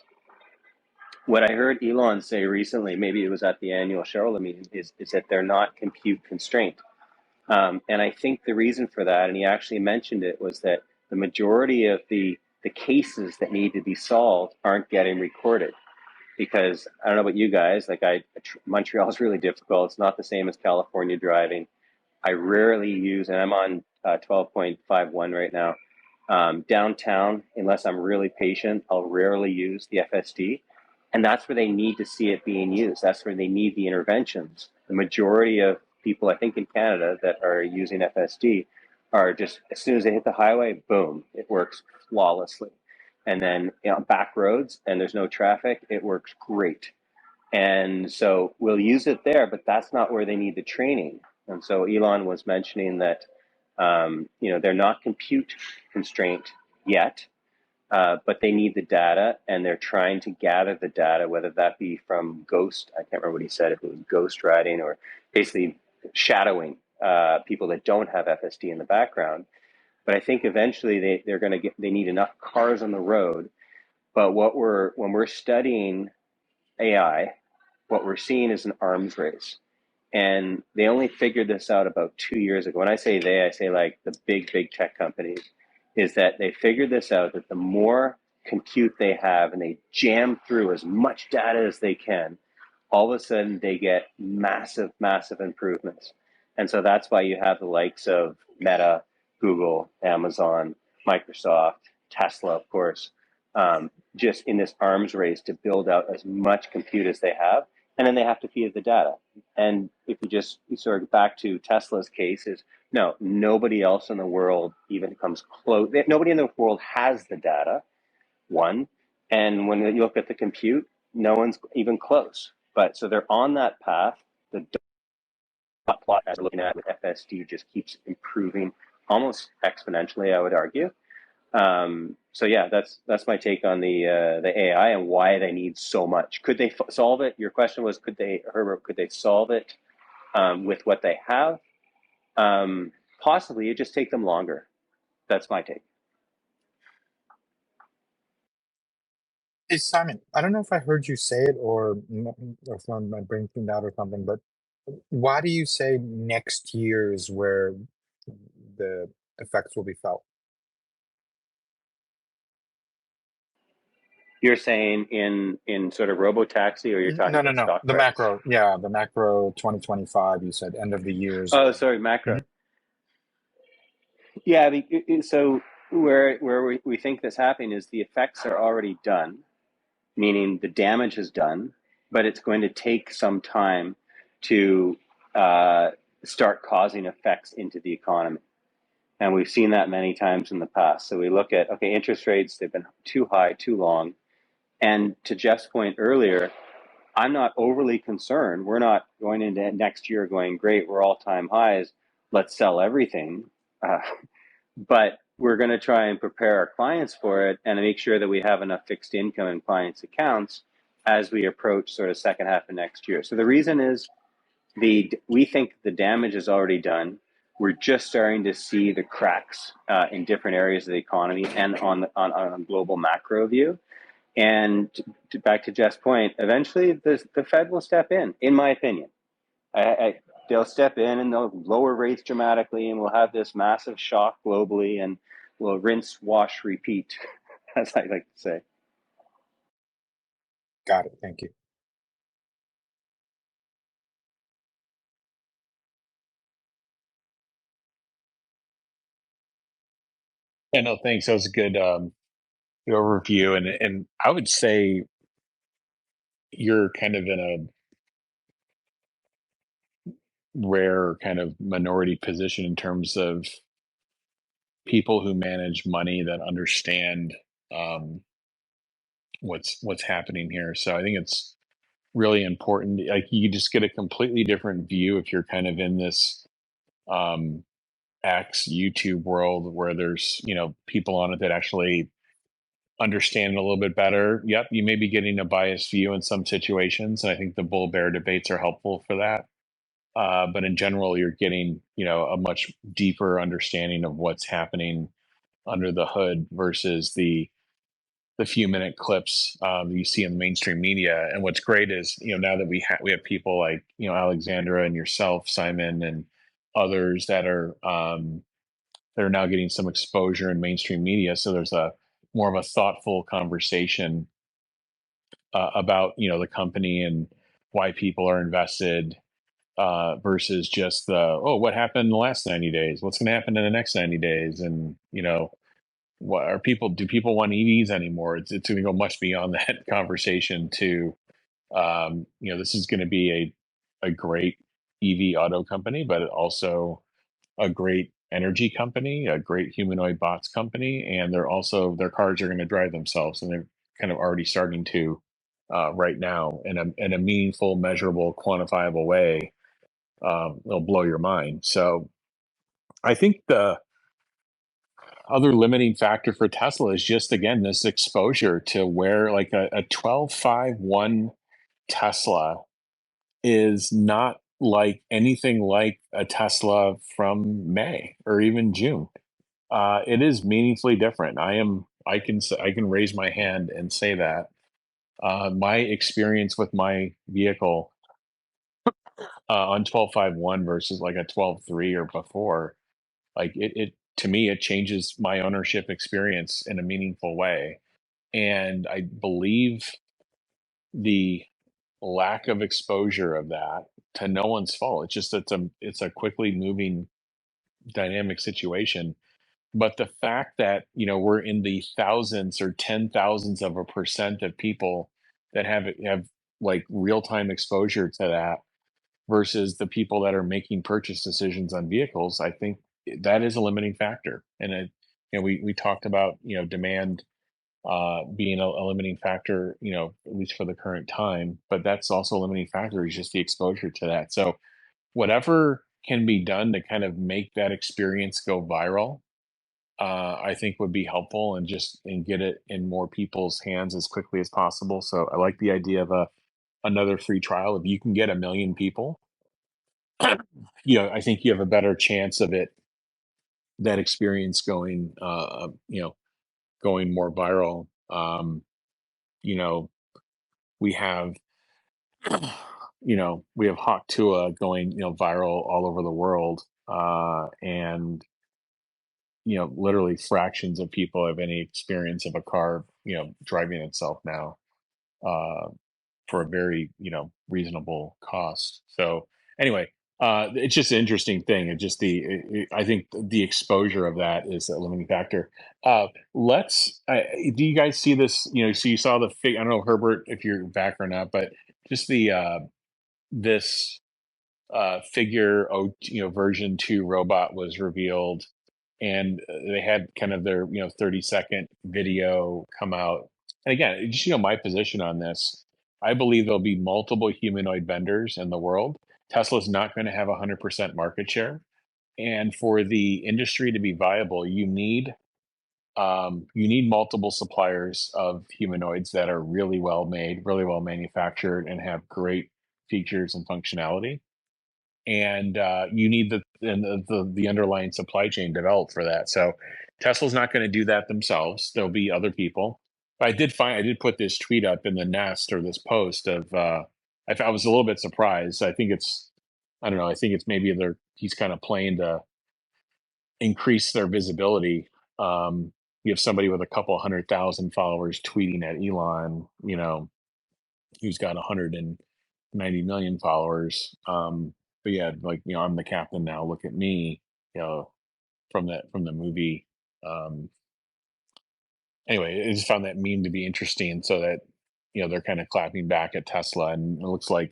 Speaker 10: what I heard Elon say recently? Maybe it was at the annual shareholder meeting. Is that they're not compute constrained, and I think the reason for that, and he actually mentioned it, was that the majority of the cases that need to be solved aren't getting recorded. Because I don't know about you guys, Montreal is really difficult. It's not the same as California driving. I rarely use, and I'm on 12.51 right now, downtown, unless I'm really patient, I'll rarely use the FSD. And that's where they need to see it being used. That's where they need the interventions. The majority of people, I think in Canada, that are using FSD are just, as soon as they hit the highway, boom, it works flawlessly. And then back roads and there's no traffic, it works great. And so we'll use it there, but that's not where they need the training. And so Elon was mentioning that, they're not compute constrained yet, but they need the data, and they're trying to gather the data, whether that be from ghost, I can't remember what he said, if it was ghost riding or basically shadowing people that don't have FSD in the background. But I think eventually they need enough cars on the road. But when we're studying AI, what we're seeing is an arms race. And they only figured this out about 2 years ago. When I say they, I say like the big tech companies. is that they figured this out, that the more compute they have and they jam through as much data as they can, all of a sudden they get massive, massive improvements. And so that's why you have the likes of Meta, Google, Amazon, Microsoft, Tesla, of course, just in this arms race to build out as much compute as they have. And then they have to feed the data. And if you sort of back to Tesla's case, is no, nobody else in the world even comes close. Nobody in the world has the data, one. And when you look at the compute, no one's even close. But so they're on that path. The dot plot, as we're looking at with FSD, just keeps improving almost exponentially, I would argue. So yeah, that's my take on the AI and why they need so much. Could they solve it? Your question was, Herbert, could they solve it with what they have? Possibly. It just take them longer. That's my take.
Speaker 7: Hey, Simon, I don't know if I heard you say it or if my brain tuned out or something, but why do you say next year is where the effects will be felt?
Speaker 10: You're saying in sort of robo-taxi, or you're talking
Speaker 7: No,
Speaker 10: about stock
Speaker 7: the
Speaker 10: price?
Speaker 7: macro. Yeah, the macro 2025, you said end of the years.
Speaker 10: Oh, sorry, macro. Yeah, so where we think this happening is the effects are already done, meaning the damage is done, but it's going to take some time to start causing effects into the economy. And we've seen that many times in the past. So we look at, okay, interest rates, they've been too high, too long. And to Jeff's point earlier, I'm not overly concerned. We're not going into next year going, great, we're all-time highs, let's sell everything. But we're going to try and prepare our clients for it and make sure that we have enough fixed income in clients' accounts as we approach sort of second half of next year. So the reason is we think the damage is already done. We're just starting to see the cracks in different areas of the economy and on global macro view. And back to Jeff's point, eventually the Fed will step in my opinion. They'll step in and they'll lower rates dramatically, and we'll have this massive shock globally, and we'll rinse, wash, repeat, as I like to say.
Speaker 7: Got it. Thank you.
Speaker 5: Yeah, no, thanks. That was a good overview, and I would say you're kind of in a rare kind of minority position in terms of people who manage money that understand what's happening here. So I think it's really important. Like you just get a completely different view if you're kind of in this X YouTube world where there's people on it that actually understand it a little bit better. Yep, you may be getting a biased view in some situations, and I think the bull bear debates are helpful for that. But in general, you're getting a much deeper understanding of what's happening under the hood versus the few minute clips you see in the mainstream media. And what's great is now that we have people like Alexandra and yourself, Simon, and others that are they're now getting some exposure in mainstream media. So there's a more of a thoughtful conversation about the company and why people are invested versus just what happened in the last 90 days, what's going to happen in the next 90 days, and do people want EVs anymore? It's going to go much beyond that conversation to this is going to be a great EV auto company, but also a great energy company, a great humanoid bots company, and their cars are going to drive themselves, and they're kind of already starting to right now in a meaningful, measurable, quantifiable way. It'll blow your mind. So I think the other limiting factor for Tesla is just again this exposure to where like a 12.51 Tesla is not like anything like a Tesla from May or even June. It is meaningfully different. I can raise my hand and say that my experience with my vehicle on 12.51 versus like a 12.3 or before, like it to me, it changes my ownership experience in a meaningful way. And I believe the lack of exposure of that to no one's fault. It's just it's a quickly moving dynamic situation. But the fact that, you know, we're in the thousands or 10,000s of a percent of people that have like real time exposure to that versus the people that are making purchase decisions on vehicles, I think that is a limiting factor. And you know, we talked about, you know, demand being a limiting factor, you know, at least for the current time, but that's also a limiting factor is just the exposure to that. So whatever can be done to kind of make that experience go viral, I think would be helpful and get it in more people's hands as quickly as possible. So I like the idea of another free trial. If you can get 1 million people, you know, I think you have a better chance of that experience going, you know, going more viral. You know, we have, you know, we have Hawk Tua going, you know, viral all over the world, and you know, literally fractions of people have any experience of a car, you know, driving itself now, uh, for a very, you know, reasonable cost. So anyway, it's just an interesting thing. It just I think the exposure of that is a limiting factor. Do you guys see this? You know, so you saw the I don't know, Herbert, if you're back or not, but just this figure, you know, version 2 robot was revealed, and they had kind of their, you know, 30-second video come out. And again, just, you know, my position on this, I believe there'll be multiple humanoid vendors in the world. Tesla's not going to have 100% market share, and for the industry to be viable, you need multiple suppliers of humanoids that are really well made, really well manufactured, and have great features and functionality. And you need the underlying supply chain developed for that. So Tesla's not going to do that themselves. There'll be other people. But I did put this tweet up in the nest, or this post of I was a little bit surprised. I don't know. I think it's maybe he's kind of playing to increase their visibility. You have somebody with a couple 100,000 followers tweeting at Elon, you know, who's got 190 million followers. But yeah, like, you know, I'm the captain now. Look at me, you know, from the movie. Anyway, I just found that meme to be interesting, so that, you know, they're kind of clapping back at Tesla, and it looks like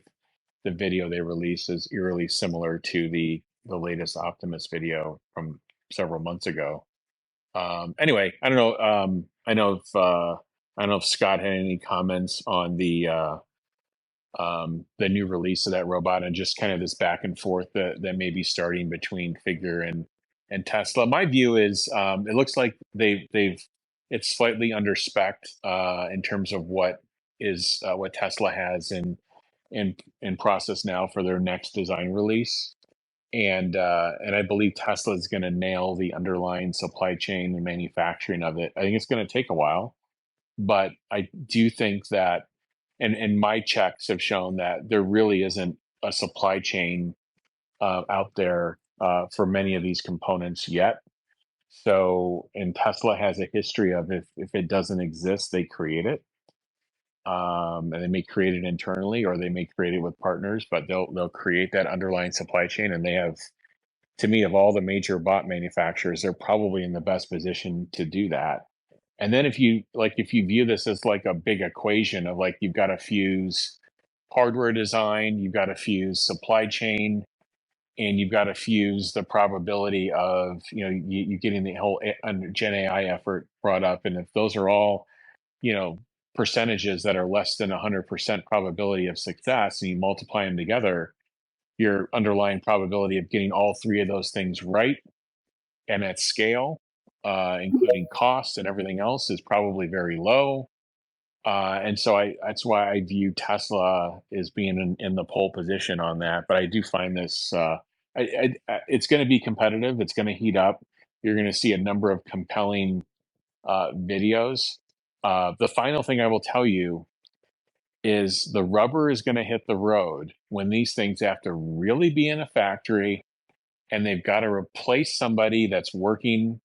Speaker 5: the video they released is eerily similar to the latest Optimus video from several months ago. Anyway, I don't know. I don't know if Scott had any comments on the new release of that robot, and just kind of this back and forth that may be starting between Figure and Tesla. My view is, it looks like it's slightly under spec in terms of what Tesla has in process now for their next design release. And I believe Tesla is going to nail the underlying supply chain and manufacturing of it. I think it's going to take a while, but I do think that, and my checks have shown that there really isn't a supply chain out there for many of these components yet. So, and Tesla has a history of, if it doesn't exist, they create it. And they may create it internally, or they may create it with partners, but they'll create that underlying supply chain. And they have, to me, of all the major bot manufacturers, they're probably in the best position to do that. And then if you view this as like a big equation of, like, you've got to fuse hardware design, you've got to fuse supply chain, and you've got to fuse the probability of, you know, you getting the whole Gen AI effort brought up. And if those are all, you know, percentages that are less than 100% probability of success, and you multiply them together, your underlying probability of getting all three of those things right and at scale, including cost and everything else, is probably very low. And so that's why I view Tesla as being in the pole position on that. But I do find this, it's going to be competitive. It's going to heat up. You're going to see a number of compelling videos. The final thing I will tell you is the rubber is going to hit the road when these things have to really be in a factory and they've got to replace somebody that's working,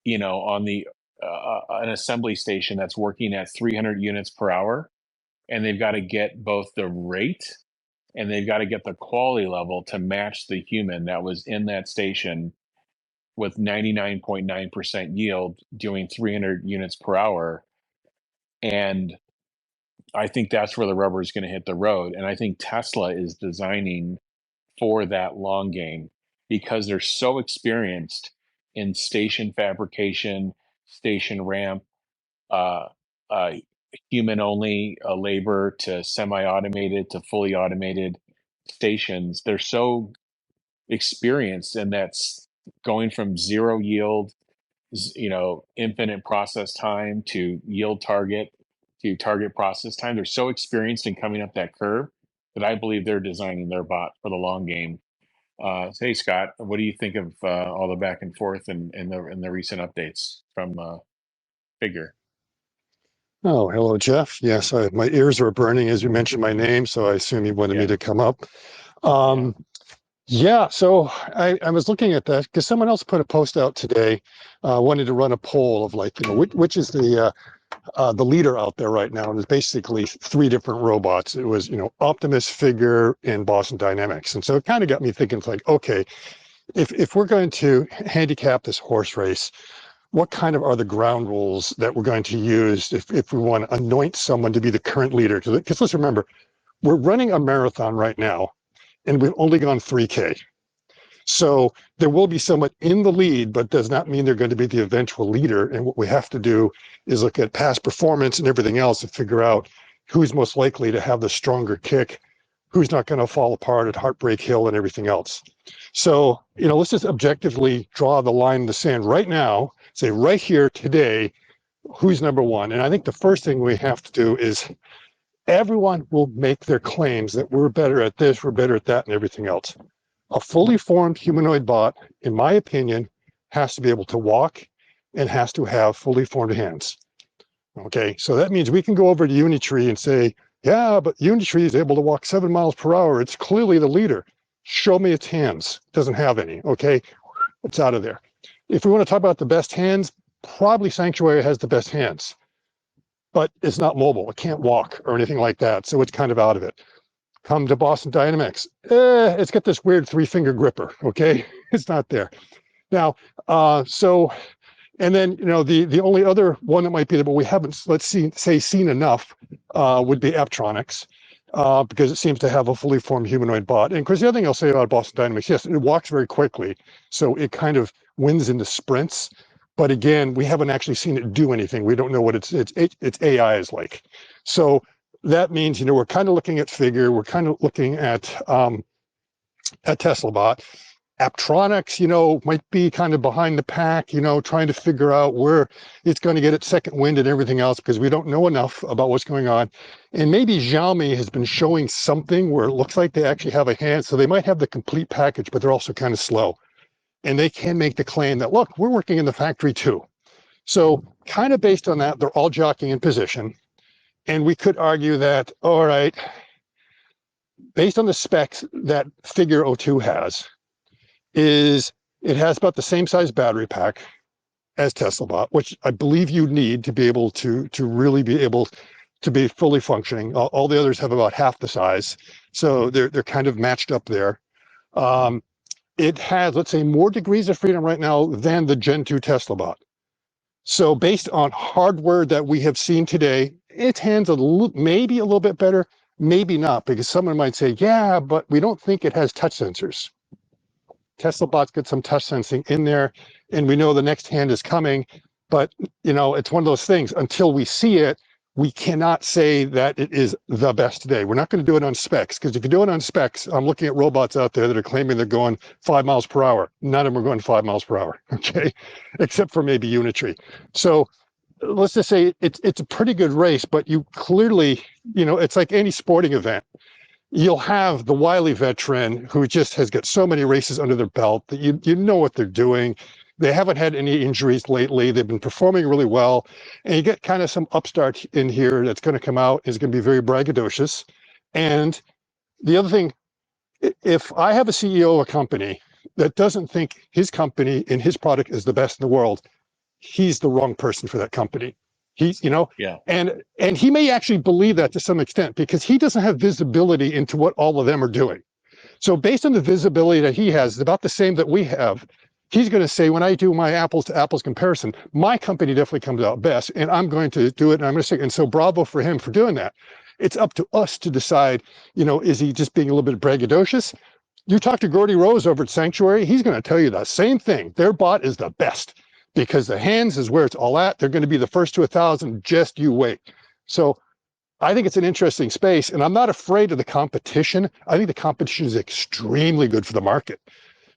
Speaker 5: on the an assembly station that's working at 300 units per hour, and they've got to get both the rate and they've got to get the quality level to match the human that was in that station with 99.9% yield doing 300 units per hour. And I think that's where the rubber is going to hit the road. And I think Tesla is designing for that long game because they're so experienced in station fabrication, station ramp, uh, uh, human only labor to semi-automated to fully automated stations. They're so experienced, and that's going from zero yield, infinite process time to yield target to target process time. They're so experienced in coming up that curve that I believe they're designing their bot for the long game. Hey Scott, what do you think of all the back and forth and the recent updates from Figure?
Speaker 11: Oh, hello, Jeff. Yes, my ears were burning as you mentioned my name, so I assume you wanted me to come up. Yeah, so I was looking at that because someone else put a post out today, wanted to run a poll of which is the leader out there right now, and it's basically 3 different robots. It was Optimus, Figure, and Boston Dynamics, and so it kind of got me thinking, it's like, okay, if we're going to handicap this horse race, what kind of are the ground rules that we're going to use if we want to anoint someone to be the current leader? Because let's remember, we're running a marathon right now, and we've only gone 3K. So there will be someone in the lead, but does not mean they're going to be the eventual leader. And what we have to do is look at past performance and everything else and figure out who's most likely to have the stronger kick, who's not going to fall apart at Heartbreak Hill and everything else. So, let's just objectively draw the line in the sand right now, say right here today, who's number one. And I think the first thing we have to do is everyone will make their claims that we're better at this, we're better at that, and everything else. A fully formed humanoid bot, in my opinion, has to be able to walk and has to have fully formed hands. Okay, so that means we can go over to Unitree and say, yeah, but Unitree is able to walk 7 miles per hour. It's clearly the leader. Show me its hands. It doesn't have any. Okay, it's out of there. If we want to talk about the best hands, probably Sanctuary has the best hands, but it's not mobile. It can't walk or anything like that. So it's kind of out of it. Come to Boston Dynamics. It's got this weird 3-finger gripper. Okay, it's not there. Now, and then, the only other one that might be there, but we haven't, seen enough, would be Apptronics, because it seems to have a fully formed humanoid bot. And of course, the other thing I'll say about Boston Dynamics, yes, it walks very quickly, so it kind of wins into sprints. But again, we haven't actually seen it do anything. We don't know what its AI is like. So that means, we're kind of looking at Figure, we're kind of looking at Tesla bot. Apptronics, might be kind of behind the pack, trying to figure out where it's going to get its second wind and everything else, because we don't know enough about what's going on. And maybe Xiaomi has been showing something where it looks like they actually have a hand, so they might have the complete package, but they're also kind of slow. And they can make the claim that, look, we're working in the factory too. So kind of based on that, they're all jockeying in position. And we could argue that, all right, based on the specs that Figure 02 has, is it has about the same size battery pack as Tesla bot, which I believe you need to be able to really be able to be fully functioning. All the others have about half the size, so they're kind of matched up there. It has, let's say, more degrees of freedom right now than the Gen 2 Tesla bot. So based on hardware that we have seen today, its hands maybe a little bit better, maybe not, because someone might say, yeah, but we don't think it has touch sensors. Tesla bot's got some touch sensing in there, and we know the next hand is coming, but it's one of those things. Until we see it, we cannot say that it is the best today. We're not going to do it on specs, because if you do it on specs, I'm looking at robots out there that are claiming they're going 5 miles per hour. None of them are going 5 miles per hour, okay, except for maybe Unitree. So let's just say it's a pretty good race, but you clearly, it's like any sporting event. You'll have the wily veteran who just has got so many races under their belt that you know what they're doing. They haven't had any injuries lately. They've been performing really well. And you get kind of some upstart in here that's going to come out, is going to be very braggadocious. And the other thing, if I have a CEO of a company that doesn't think his company and his product is the best in the world, he's the wrong person for that company. He's,
Speaker 5: Yeah.
Speaker 11: and he may actually believe that to some extent because he doesn't have visibility into what all of them are doing. So based on the visibility that he has, about the same that we have, he's going to say, when I do my apples to apples comparison, my company definitely comes out best, and I'm going to do it. And I'm going to say, and so bravo for him for doing that. It's up to us to decide, is he just being a little bit braggadocious? You talk to Gordy Rose over at Sanctuary, he's going to tell you the same thing. Their bot is the best because the hands is where it's all at. They're going to be the first to 1,000. Just you wait. So I think it's an interesting space, and I'm not afraid of the competition. I think the competition is extremely good for the market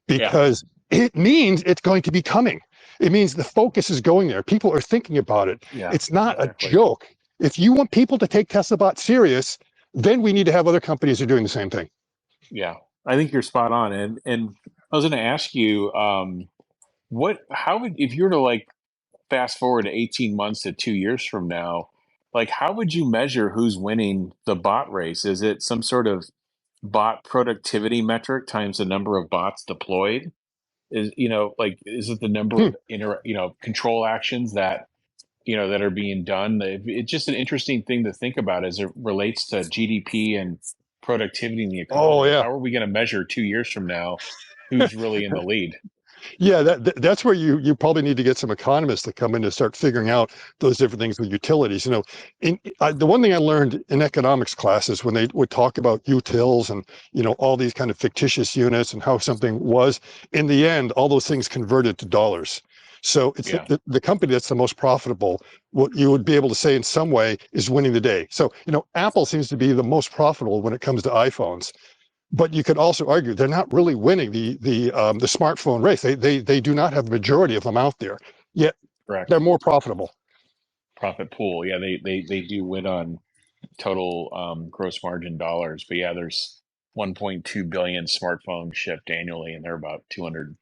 Speaker 11: because it means it's going to be coming. It means the focus is going there. People are thinking about it.
Speaker 5: Yeah,
Speaker 11: It's not
Speaker 5: exactly.
Speaker 11: a joke. If you want people to take Tesla bot serious, then we need to have other companies who are doing the same thing.
Speaker 5: Yeah, I think you're spot on. And I was going to ask you, how would, if you were to like fast forward to 18 months to 2 years from now, like how would you measure who's winning the bot race? Is it some sort of bot productivity metric times the number of bots deployed? Is is it the number
Speaker 11: Hmm.
Speaker 5: of control actions that that are being done? It's just an interesting thing to think about as it relates to GDP and productivity in the
Speaker 11: Oh,
Speaker 5: economy.
Speaker 11: yeah.
Speaker 5: How are we going to measure 2 years from now who's really in the lead?
Speaker 11: Yeah, that's where you probably need to get some economists to come in to start figuring out those different things with utilities. The one thing I learned in economics classes when they would talk about utils and all these kind of fictitious units and how something was, in the end, all those things converted to dollars. So it's
Speaker 5: Yeah.
Speaker 11: the company that's the most profitable, what you would be able to say in some way is winning the day. So Apple seems to be the most profitable when it comes to iPhones. But you could also argue they're not really winning the smartphone race. They do not have a majority of them out there, yet
Speaker 5: Correct.
Speaker 11: they're more profitable.
Speaker 5: Profit pool. Yeah, they do win on total gross margin dollars. But yeah, there's 1.2 billion smartphones shipped annually, and there are about 200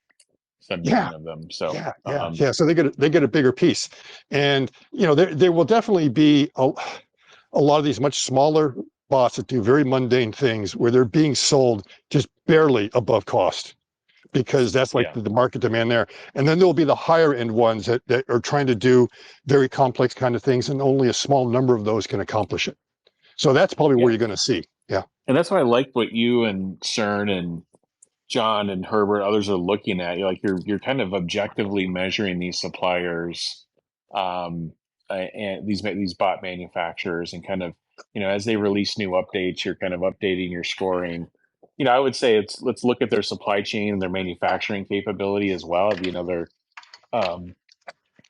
Speaker 5: some
Speaker 11: Yeah,
Speaker 5: million of them. So
Speaker 11: yeah. So they get a bigger piece, and there will definitely be a lot of these much smaller bots that do very mundane things where they're being sold just barely above cost, because that's like
Speaker 5: yeah,
Speaker 11: the market demand there. And then there'll be the higher end ones that are trying to do very complex kind of things, and only a small number of those can accomplish it. So that's probably where
Speaker 5: yeah.
Speaker 11: you're going to see. Yeah.
Speaker 5: And that's why I like what you and CERN and John and Herbert, others are looking at. You're kind of objectively measuring these suppliers, and these bot manufacturers, and kind of as they release new updates, you're kind of updating your scoring. I would say let's look at their supply chain and their manufacturing capability as well. It'd be another um,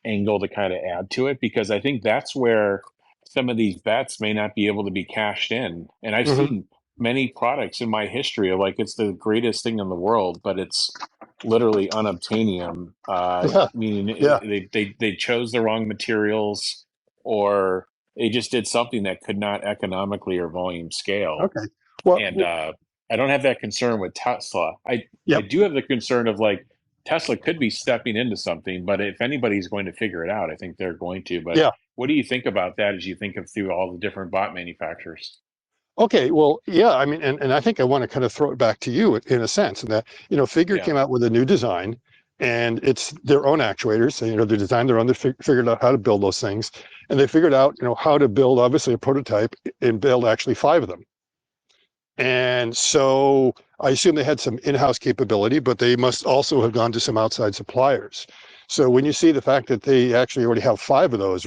Speaker 5: angle to kind of add to it, because I think that's where some of these bets may not be able to be cashed in. And I've
Speaker 11: Hmm.
Speaker 5: seen many products in my history of like it's the greatest thing in the world, but it's literally unobtainium.
Speaker 11: Yeah.
Speaker 5: Meaning
Speaker 11: Yeah.
Speaker 5: they chose the wrong materials, or they just did something that could not economically or volume scale.
Speaker 11: Okay. Well,
Speaker 5: And I don't have that concern with Tesla. I
Speaker 11: yep.
Speaker 5: do have the concern of like Tesla could be stepping into something, but if anybody's going to figure it out, I think they're going to. But
Speaker 11: Yeah.
Speaker 5: what do you think about that as you think of through all the different bot manufacturers?
Speaker 11: Okay. Well, yeah. I mean, and I think I want to kind of throw it back to you in a sense, in that, Figure
Speaker 5: Yeah,
Speaker 11: came out with a new design, and it's their own actuators. So, they designed their own, they figured out how to build those things, and they figured out, how to build obviously a prototype and build actually 5 of them. And so I assume they had some in-house capability, but they must also have gone to some outside suppliers. So when you see the fact that they actually already have 5 of those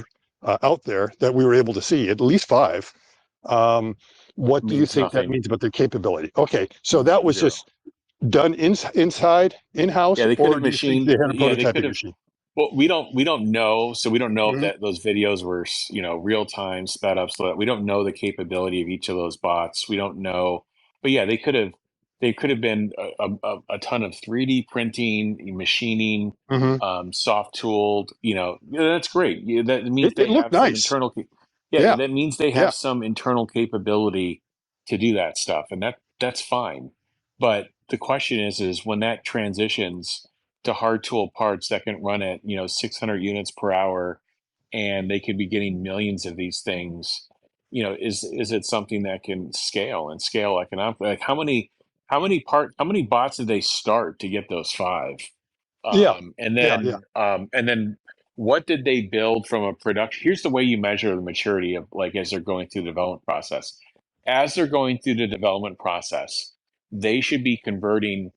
Speaker 11: out there that we were able to see, at least 5, what do you
Speaker 5: means
Speaker 11: think that
Speaker 5: nothing.
Speaker 11: means about their capability? Okay, so that was
Speaker 5: Zero.
Speaker 11: just done inside, in-house,
Speaker 5: Yeah, they could
Speaker 11: or
Speaker 5: have
Speaker 11: do you think
Speaker 5: machined.
Speaker 11: they had a
Speaker 5: Yeah, they could
Speaker 11: prototyping
Speaker 5: have.
Speaker 11: machine?
Speaker 5: Well, we don't know. So we don't know if
Speaker 11: Hmm.
Speaker 5: that those videos were real time sped up. So that we don't know the capability of each of those bots. We don't know. But yeah, they could have been a ton of 3D printing, machining,
Speaker 11: Hmm.
Speaker 5: soft tooled. That's great. Yeah, that means
Speaker 11: It
Speaker 5: they
Speaker 11: looked
Speaker 5: have some
Speaker 11: nice.
Speaker 5: internal. Yeah,
Speaker 11: Yeah,
Speaker 5: that means they
Speaker 11: yeah.
Speaker 5: have some internal capability to do that stuff, and that's fine. But the question is when that transitions to hard tool parts that can run at 600 units per hour, and they could be getting millions of these things, is it something that can scale and scale economically? Like how many bots did they start to get those 5?
Speaker 11: Yeah,
Speaker 5: And
Speaker 11: yeah.
Speaker 5: then what did they build from a production? Here's the way you measure the maturity of, like, as they're going through the development process. As they're going through the development process, they should be converting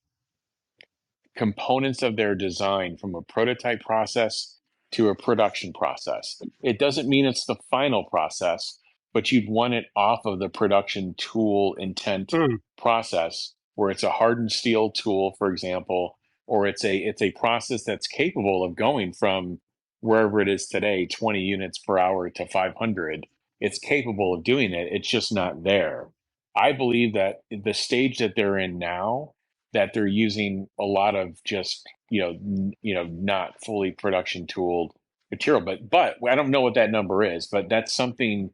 Speaker 5: components of their design from a prototype process to a production process. It doesn't mean it's the final process, but you'd want it off of the production tool intent
Speaker 11: Mm.
Speaker 5: process, where it's a hardened steel tool, for example, or it's a process that's capable of going from wherever it is today, 20 units per hour to 500. It's capable of doing it. It's just not there. I believe that the stage that they're in now, that they're using a lot of just not fully production tooled material, but I don't know what that number is, but that's something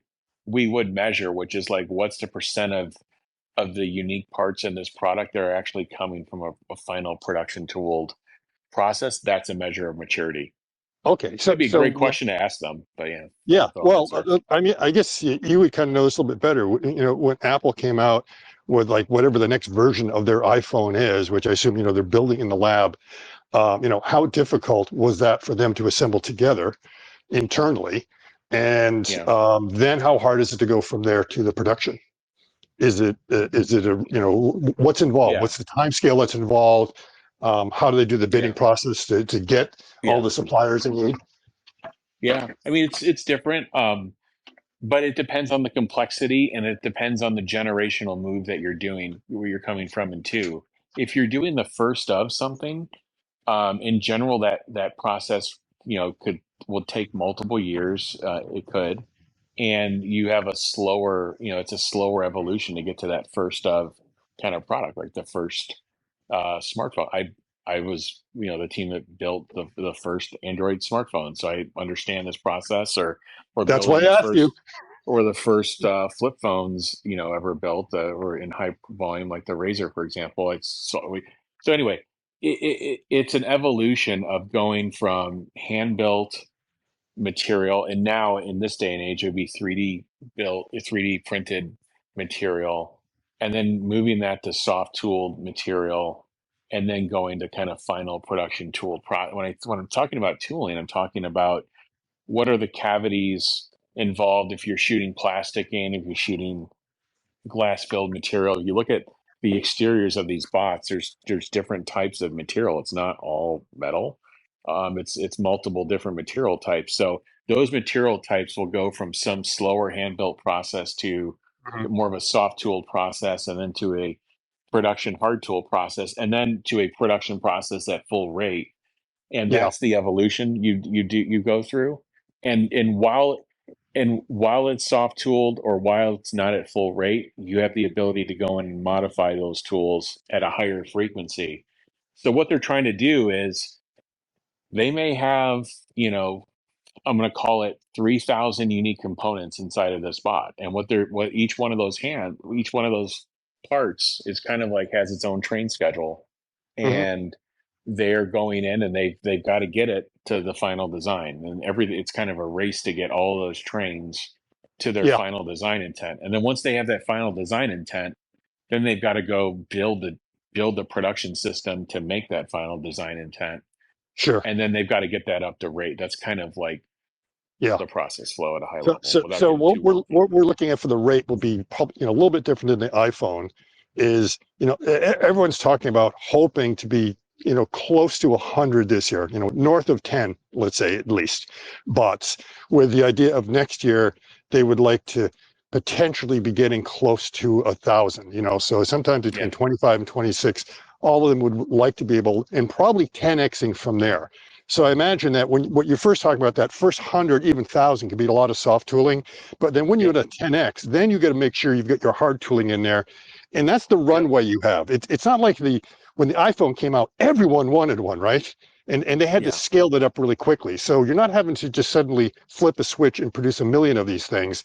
Speaker 5: we would measure, which is like, what's the percent of the unique parts in this product that are actually coming from a final production tooled process. That's a measure of maturity.
Speaker 11: Okay,
Speaker 5: Could be a great
Speaker 11: well,
Speaker 5: question to ask them, but yeah,
Speaker 11: yeah.
Speaker 5: that's all
Speaker 11: Well,
Speaker 5: answer.
Speaker 11: I mean, I guess you would kind of know this a little bit better. When Apple came out with like whatever the next version of their iPhone is, which I assume they're building in the lab. How difficult was that for them to assemble together internally, and
Speaker 5: Yeah,
Speaker 11: then how hard is it to go from there to the production? Is it what's involved?
Speaker 5: yeah,
Speaker 11: What's the time scale that's involved? How do they do the bidding
Speaker 5: yeah,
Speaker 11: process to get all
Speaker 5: yeah,
Speaker 11: the suppliers they need?
Speaker 5: yeah. I mean, it's different. But it depends on the complexity, and it depends on the generational move that you're doing, where you're coming from. And two, if you're doing the first of something, in general, that process, will take multiple years. It could, and you have a slower, it's a slower evolution to get to that first of kind of product, like the first smartphone. I was, the team that built the first Android smartphone, so I understand this process, or
Speaker 11: That's why
Speaker 5: building
Speaker 11: I asked you.
Speaker 5: the first flip phones, ever built, or in high volume, like the Razor, for example. So anyway, it's an evolution of going from hand built material, and now in this day and age, it would be 3D built, 3D printed material, and then moving that to soft tooled material, and then going to kind of final production tool. When I'm talking about tooling, I'm talking about what are the cavities involved if you're shooting plastic in, if you're shooting glass filled material. You look at the exteriors of these bots, there's different types of material. It's not all metal. It's multiple different material types. So those material types will go from some slower hand built process to
Speaker 11: Mhm.
Speaker 5: more of a soft tooled process, and then to a production hard tool process, and then to a production process at full rate. And
Speaker 11: Yeah,
Speaker 5: that's the evolution you go through. And while it's soft tooled, or while it's not at full rate, you have the ability to go in and modify those tools at a higher frequency. So what they're trying to do is, they may have, I'm going to call it 3,000 unique components inside of this bot. And what each one of those parts is kind of like, has its own train schedule.
Speaker 11: hmm
Speaker 5: And they're going in, and they've got to get it to the final design, and it's kind of a race to get all those trains to their
Speaker 11: yeah,
Speaker 5: final design intent. And then once they have that final design intent, then they've got to go build the production system to make that final design intent,
Speaker 11: sure,
Speaker 5: and then they've got to get that up to rate. That's kind of like
Speaker 11: yeah.
Speaker 5: the process flow at a high
Speaker 11: So,
Speaker 5: level,
Speaker 11: so,
Speaker 5: without
Speaker 11: so
Speaker 5: getting
Speaker 11: what
Speaker 5: too
Speaker 11: we're
Speaker 5: wonky.
Speaker 11: what we're looking at for the rate will be probably a little bit different than the iPhone. Is everyone's talking about hoping to be close to 100 this year. North of 10, let's say at least. But with the idea of next year, they would like to potentially be getting close to 1,000. So sometimes
Speaker 5: Yeah,
Speaker 11: between 25 and 26, all of them would like to be able, and probably 10xing from there. So I imagine that when what you're first talking about, that first 100, even 1,000 could be a lot of soft tooling. But then when
Speaker 5: yeah,
Speaker 11: you're at a 10x, then you got to make sure you've got your hard tooling in there. And that's the
Speaker 5: yep,
Speaker 11: runway you have. It's not like when the iPhone came out, everyone wanted one, right? And they had to
Speaker 5: yeah,
Speaker 11: scale that up really quickly. So you're not having to just suddenly flip a switch and produce 1 million of these things.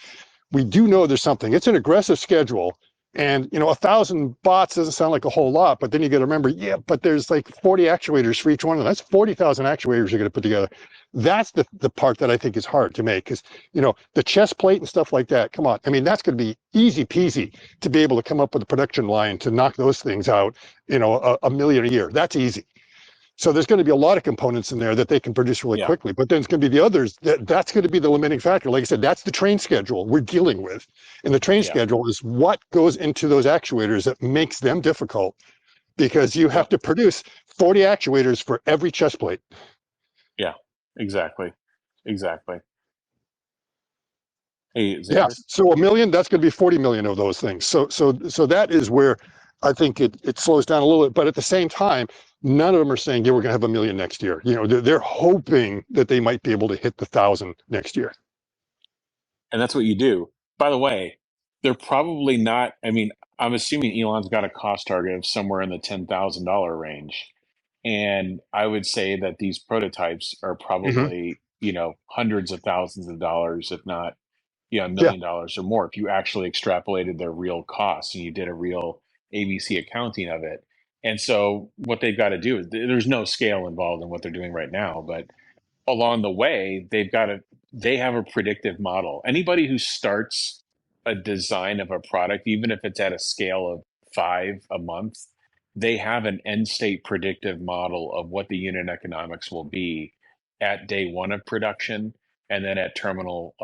Speaker 11: We do know there's something. It's an aggressive schedule. And 1,000 bots doesn't sound like a whole lot, but then you got to remember, yeah, but there's like 40 actuators for each one of them. That's 40,000 actuators you're going to put together. That's the part that I think is hard to make, because, the chest plate and stuff like that, come on. I mean, that's going to be easy peasy to be able to come up with a production line to knock those things out, a million a year. That's easy. So there's going to be a lot of components in there that they can produce really
Speaker 5: Yeah.
Speaker 11: quickly, but then it's going to be the others that's going to be the limiting factor. Like I said, that's the train schedule we're dealing with. And the train
Speaker 5: Yeah.
Speaker 11: schedule is what goes into those actuators that makes them difficult, because you have to produce 40 actuators for every chest plate.
Speaker 5: Yeah, exactly. Hey, Xander?
Speaker 11: Yes. So a million, that's going to be 40 million of those things. So that is where I think it slows down a little bit. But at the same time, none of them are saying, yeah, we're going to have a million next year. They're hoping that they might be able to hit the 1,000 next year.
Speaker 5: And that's what you do. By the way, they're probably not. I mean, I'm assuming Elon's got a cost target of somewhere in the $10,000 range. And I would say that these prototypes are probably, hundreds of thousands of dollars, if not, $1 million or more, if you actually extrapolated their real costs and you did a real ABC accounting of it. And so what they've got to do is there's no scale involved in what they're doing right now, but along the way, they have a predictive model. Anybody who starts a design of a product, even if it's at a scale of 5 a month, they have an end state predictive model of what the unit economics will be at day one of production and then at terminal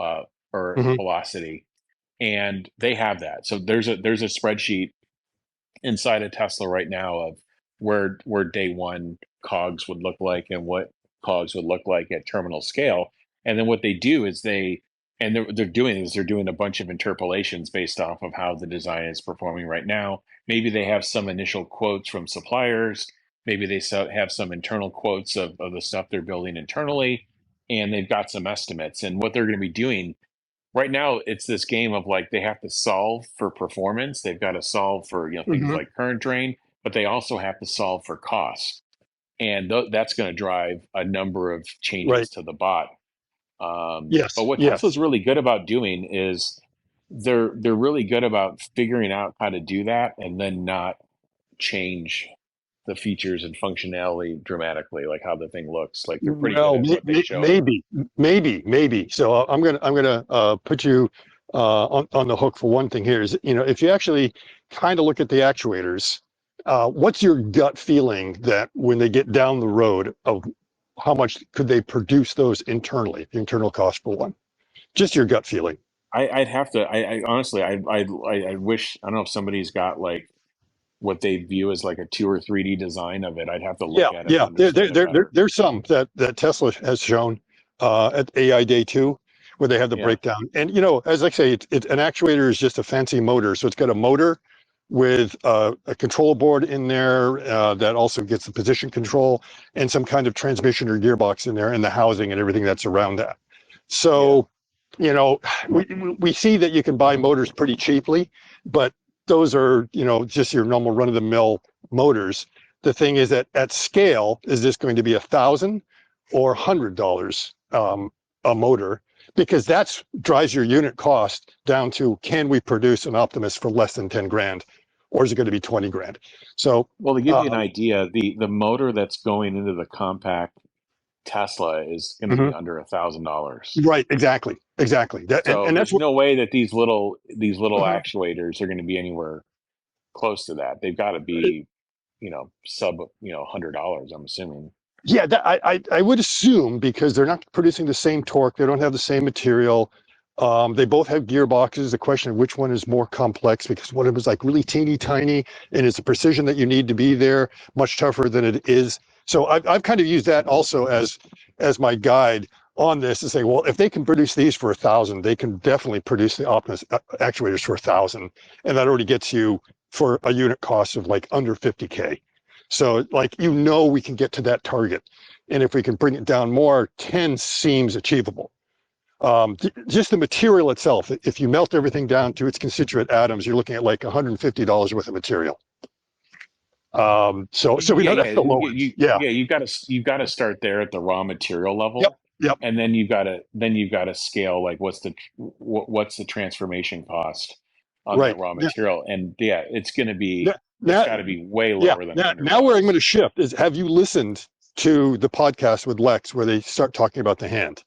Speaker 5: or velocity. And they have that. So there's a spreadsheet inside of Tesla right now of where day one cogs would look like and what cogs would look like at terminal scale. And then what they do is they're doing a bunch of interpolations based off of how the design is performing right now. Maybe they have some initial quotes from suppliers. Maybe they have some internal quotes of the stuff they're building internally, and they've got some estimates. And what they're going to be doing right now, it's this game of like they have to solve for performance. They've got to solve for things like current drain, but they also have to solve for cost, and that's going to drive a number of changes to the bot. But what Tesla's really good about doing is they're really good about figuring out how to do that and then not change the features and functionality dramatically, like how the thing looks. Like they're pretty good at what they show.
Speaker 11: Maybe. So I'm gonna put you on the hook for one thing here. Is if you actually kind of look at the actuators, what's your gut feeling that when they get down the road of how much could they produce those internally, the internal cost for one? Just your gut feeling.
Speaker 5: I'd have to. I honestly, I wish. I don't know if somebody's got like what they view as like a 2 or 3D design of it. I'd have to look at it.
Speaker 11: Yeah. There's some that Tesla has shown at AI Day 2, where they have the breakdown. And as I say, an actuator is just a fancy motor. So it's got a motor with a control board in there that also gets the position control and some kind of transmission or gearbox in there and the housing and everything that's around that. So, we see that you can buy motors pretty cheaply, but those are, just your normal run-of-the-mill motors. The thing is that at scale, is this going to be $1,000 or $100 a motor? Because that drives your unit cost down to, can we produce an Optimus for less than 10 grand? Or is it going to be 20 grand? So,
Speaker 5: well, to give you an idea, the motor that's going into the compact Tesla is going to be under $1,000.
Speaker 11: Right. Exactly.
Speaker 5: So and there's no way that these little actuators are going to be anywhere close to that. They've got to be, sub, $100. I'm assuming.
Speaker 11: Yeah, I would assume, because they're not producing the same torque, they don't have the same material. They both have gearboxes. The question of which one is more complex, because one of them is like really teeny tiny, and it's the precision that you need to be there much tougher than it is. So I've kind of used that also as my guide on this to say, well, if they can produce these for 1,000, they can definitely produce the Optimus actuators for 1,000, and that already gets you for a unit cost of like under 50K. So like, we can get to that target. And if we can bring it down more, 10 seems achievable. Just the material itself, if you melt everything down to its constituent atoms, you're looking at like $150 worth of material. So we know that's the low end.
Speaker 5: You've got to start there at the raw material level.
Speaker 11: Yep.
Speaker 5: And then you've got to scale, like what's the transformation cost on that raw material. And it's going to be, it's got to be way lower than
Speaker 11: now where I'm going to shift is, have you listened to the podcast with Lex where they start talking about the hand?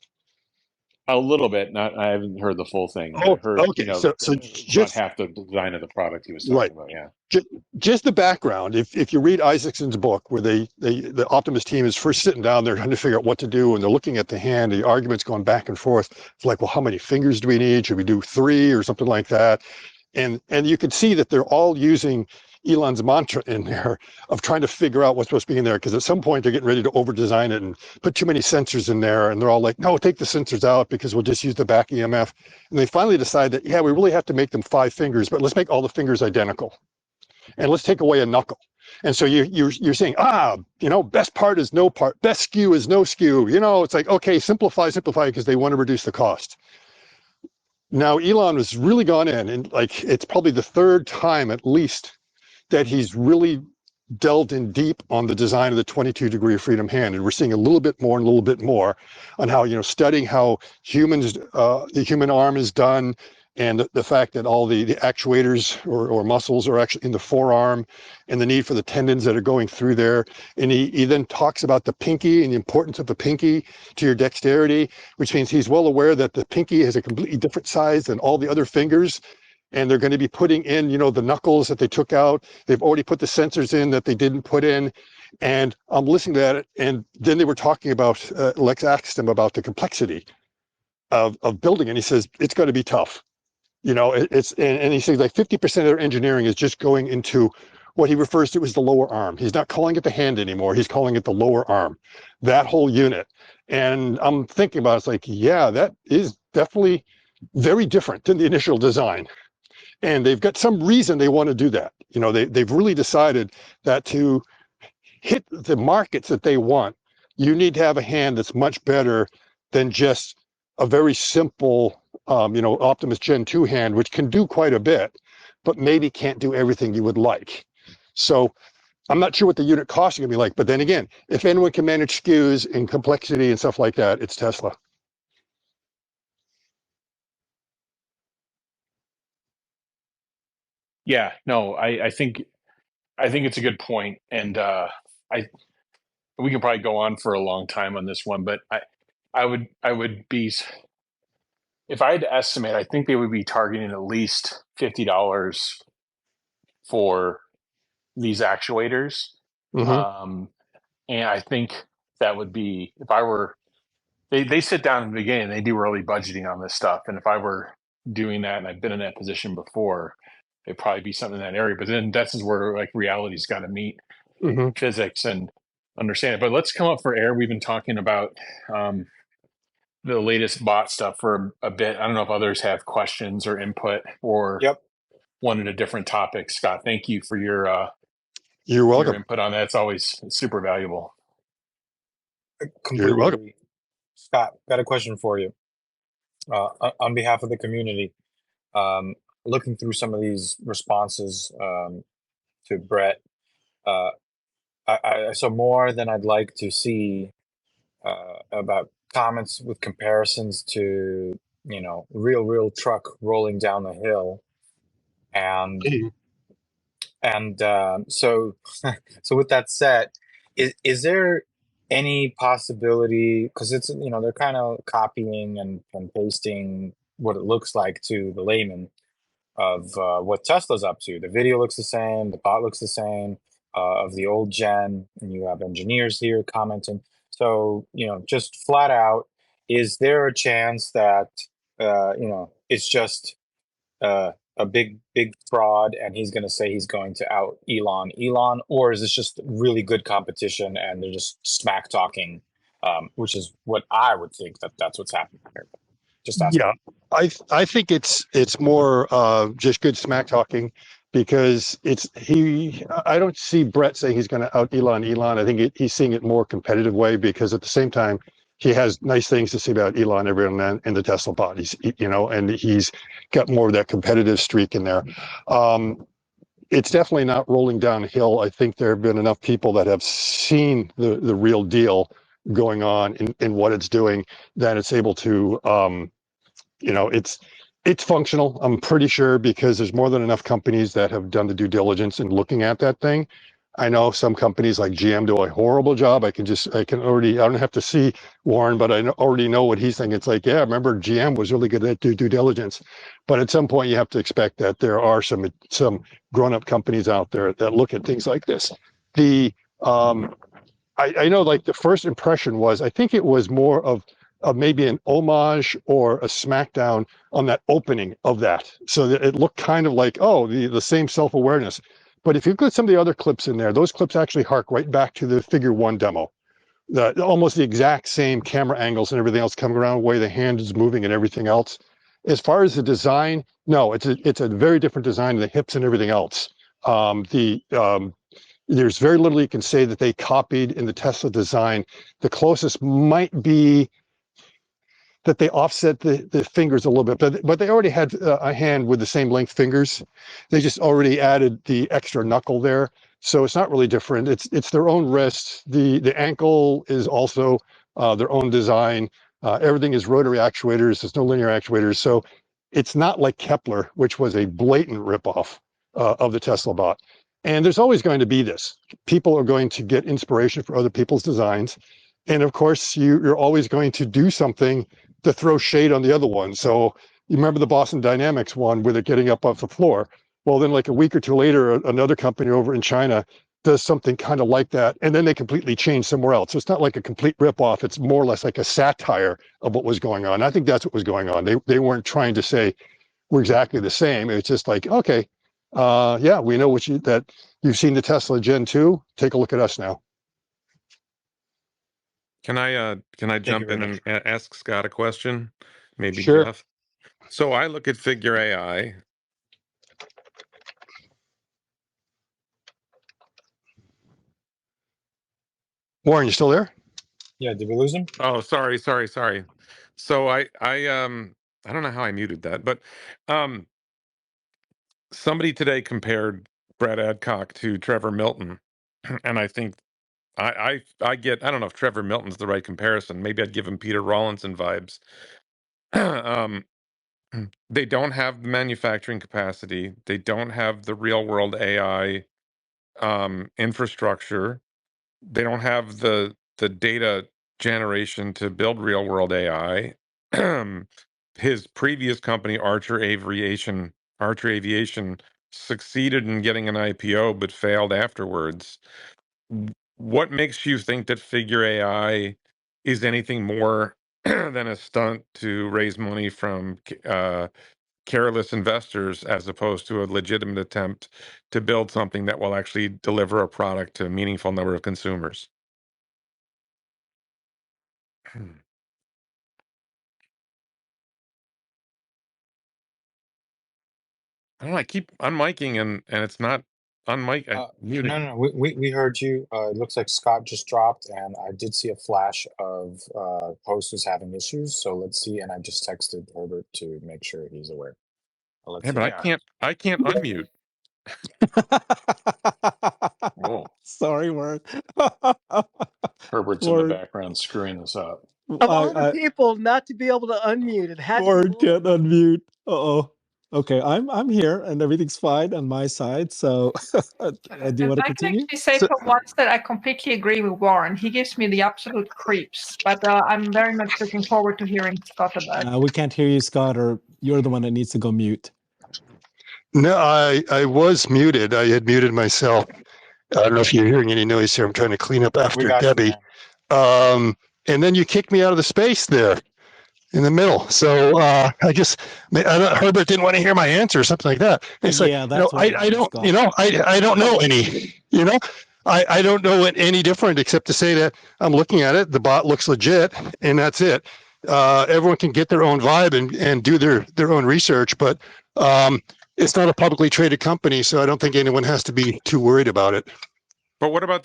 Speaker 5: A little bit. Not. I haven't heard the full thing.
Speaker 11: Oh,
Speaker 5: I heard,
Speaker 11: okay. So
Speaker 5: about
Speaker 11: just
Speaker 5: half the design of the product he was
Speaker 11: right.
Speaker 5: talking about. Yeah.
Speaker 11: Just the background. If you read Isaacson's book, where the Optimus team is first sitting down, they're trying to figure out what to do, and they're looking at the hand. The arguments going back and forth. It's like, well, how many fingers do we need? Should we do 3 or something like that? And you can see that they're all using Elon's mantra in there of trying to figure out what's supposed to be in there, because at some point they're getting ready to over design it and put too many sensors in there, and they're all like, no, take the sensors out because we'll just use the back EMF. And they finally decide that, yeah, we really have to make them 5 fingers, but let's make all the fingers identical, and let's take away a knuckle. And so you're saying, best part is no part, best skew is no skew. It's like, okay, simplify, because they want to reduce the cost. Now Elon has really gone in, and like, it's probably the 3rd time at least that he's really delved in deep on the design of the 22 degree of freedom hand. And we're seeing a little bit more and a little bit more on how, studying how the human arm is done, and the fact that all the actuators or muscles are actually in the forearm, and the need for the tendons that are going through there. And he then talks about the pinky and the importance of the pinky to your dexterity, which means he's well aware that the pinky is a completely different size than all the other fingers. And they're going to be putting in, the knuckles that they took out. They've already put the sensors in that they didn't put in. And I'm listening to that. And then they were talking about, Lex asked him about the complexity of building. And he says, it's going to be tough. And he says like 50% of their engineering is just going into what he refers to as the lower arm. He's not calling it the hand anymore. He's calling it the lower arm, that whole unit. And I'm thinking about it, it's like, yeah, that is definitely very different than the initial design. And they've got some reason they want to do that. They've really decided that to hit the markets that they want, you need to have a hand that's much better than just a very simple, Optimus Gen 2 hand, which can do quite a bit, but maybe can't do everything you would like. So I'm not sure what the unit cost is going to be like. But then again, if anyone can manage skews and complexity and stuff like that, it's Tesla.
Speaker 5: Yeah. No, I think it's a good point, and we can probably go on for a long time on this one, but I would be, if I had to estimate, I think they would be targeting at least $50 for these actuators.
Speaker 11: Mm-hmm.
Speaker 5: And I think that would be, if I were, they sit down in the beginning, they do early budgeting on this stuff. And if I were doing that, and I've been in that position before, it'd probably be something in that area. But then that's where like reality's got to meet physics and understand it. But let's come up for air. We've been talking about the latest bot stuff for a bit. I don't know if others have questions or input or wanted a different topic. Scott, thank you for your
Speaker 11: You're welcome.
Speaker 5: your input on that. It's always super valuable.
Speaker 7: Completely.
Speaker 11: You're welcome.
Speaker 7: Scott, got a question for you. On behalf of the community, looking through some of these responses to Brett, I saw more than I'd like to see about comments with comparisons to, real truck rolling down the hill, and so so with that said, is there any possibility, because it's, they're kind of copying and pasting what it looks like to the layman of what Tesla's up to. The video looks the same, the bot looks the same, of the old gen, and you have engineers here commenting. So, just flat out, is there a chance that it's just a big fraud, and he's going to say he's going to out Elon, or is this just really good competition and they're just smack talking, which is what I would think that's what's happening here. Just asking.
Speaker 11: Yeah, I think it's more just good smack talking, because I don't see Brett saying he's going to out Elon. I think he's seeing it more competitive way, because at the same time he has nice things to say about Elon every now and then in the Tesla bot. And he's got more of that competitive streak in there. It's definitely not rolling downhill. I think there have been enough people that have seen the real deal going on in what it's doing, that it's able to, it's functional, I'm pretty sure, because there's more than enough companies that have done the due diligence in looking at that thing. I know some companies like GM do a horrible job. I don't have to see Warren, but already know what he's thinking. It's like, yeah, remember GM was really good at due diligence. But at some point you have to expect that there are some grown-up companies out there that look at things like this. I know, like, the first impression was, I think it was more of maybe an homage or a smackdown on that opening of that. So that it looked kind of like, oh, the same self-awareness. But if you put some of the other clips in there, those clips actually hark right back to the Figure 1 demo. Almost the exact same camera angles and everything else coming around, the way the hand is moving and everything else. As far as the design, no, it's a very different design, the hips and everything else. There's very little you can say that they copied in the Tesla design. The closest might be that they offset the fingers a little bit, but they already had a hand with the same length fingers. They just already added the extra knuckle there. So it's not really different. It's their own wrist. The ankle is also their own design. Everything is rotary actuators. There's no linear actuators. So it's not like Kepler, which was a blatant ripoff of the Tesla bot. And there's always going to be this. People are going to get inspiration for other people's designs. And of course, you're always going to do something to throw shade on the other one. So you remember the Boston Dynamics one where they're getting up off the floor. Well, then like a week or two later, another company over in China does something kind of like that. And then they completely change somewhere else. So it's not like a complete ripoff. It's more or less like a satire of what was going on. I think that's what was going on. They weren't trying to say we're exactly the same. It's just like, okay, yeah, we know that you've seen the Tesla Gen 2. Take a look at us now.
Speaker 9: Can I jump in and ask Scott a question? Maybe
Speaker 11: Sure.
Speaker 9: Jeff. So I look at Figure AI.
Speaker 11: Warren, you still there?
Speaker 7: Yeah, did we lose him?
Speaker 9: Oh, sorry. So I don't know how I muted that, but somebody today compared Brad Adcock to Trevor Milton, and I think I don't know if Trevor Milton's the right comparison. Maybe I'd give him Peter Rawlinson vibes. They don't have the manufacturing capacity. They don't have the real world AI infrastructure. They don't have the data generation to build real world AI. His previous company, Archer Aviation, succeeded in getting an IPO but failed afterwards. What makes you think that Figure AI is anything more than a stunt to raise money from careless investors as opposed to a legitimate attempt to build something that will actually deliver a product to a meaningful number of consumers? I don't know, I keep unmiking and it's not muting.
Speaker 7: No, we heard you. It looks like Scott just dropped, and I did see a flash of host was having issues. So let's see. And I just texted Herbert to make sure he's aware. Let's
Speaker 9: Yeah,
Speaker 7: see.
Speaker 9: but I can't unmute.
Speaker 3: Whoa.
Speaker 1: Sorry, Warren.
Speaker 3: Herbert's in the background screwing this up.
Speaker 8: Of all the people not to be able to unmute, it had to
Speaker 1: Warren
Speaker 8: be
Speaker 1: can't unmute. Uh-oh. Okay, I'm here and everything's fine on my side. So do you want to
Speaker 6: I
Speaker 1: continue?
Speaker 6: can actually say for once that I completely agree with Warren. He gives me the absolute creeps, but I'm very much looking forward to hearing Scott about it.
Speaker 1: We can't hear you, Scott, or you're the one that needs to go mute.
Speaker 11: No, I was muted. I had muted myself. I don't know if you're hearing any noise here. I'm trying to clean up after Debbie. And then you kicked me out of the space there in the middle. So Herbert didn't want to hear my answer or something like that. It's like,
Speaker 1: Yeah, that's
Speaker 11: I don't know any, I don't know it any different except to say that I'm looking at it. The bot looks legit and that's it. Everyone can get their own vibe and do their own research, but it's not a publicly traded company, so I don't think anyone has to be too worried about it.
Speaker 9: But what about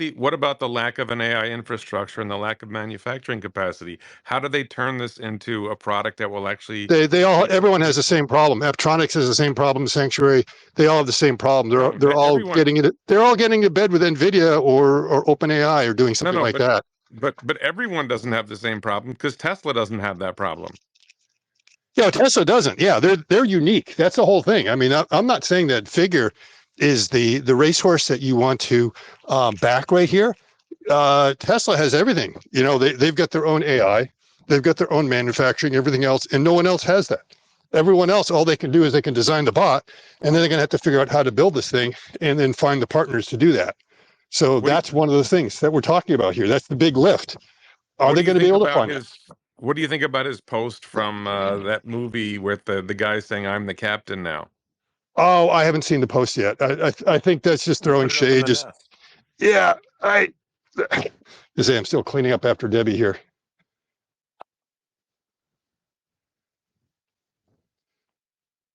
Speaker 9: the lack of an AI infrastructure and the lack of manufacturing capacity? How do they turn this into a product that will actually?
Speaker 11: Everyone has the same problem. Apptronics has the same problem. Sanctuary, they all have the same problem. They're all getting it. They're all getting to bed with NVIDIA or OpenAI or doing something like that.
Speaker 9: But everyone doesn't have the same problem because Tesla doesn't have that problem.
Speaker 11: Yeah, Tesla doesn't. Yeah, they're unique. That's the whole thing. I mean, I'm not saying that Figure is the racehorse that you want to back right here. Tesla has everything. You know, they've got their own AI, they've got their own manufacturing, everything else, and no one else has that. Everyone else, all they can do is they can design the bot, and then they're going to have to figure out how to build this thing and then find the partners to do that. So that's one of the things that we're talking about here. That's the big lift. Are they going to be able to find it?
Speaker 9: What do you think about his post from that movie with the guy saying, "I'm the captain now"?
Speaker 11: Oh, I haven't seen the post yet. I think that's just throwing shade. Just yeah, I'm still cleaning up after Debbie here.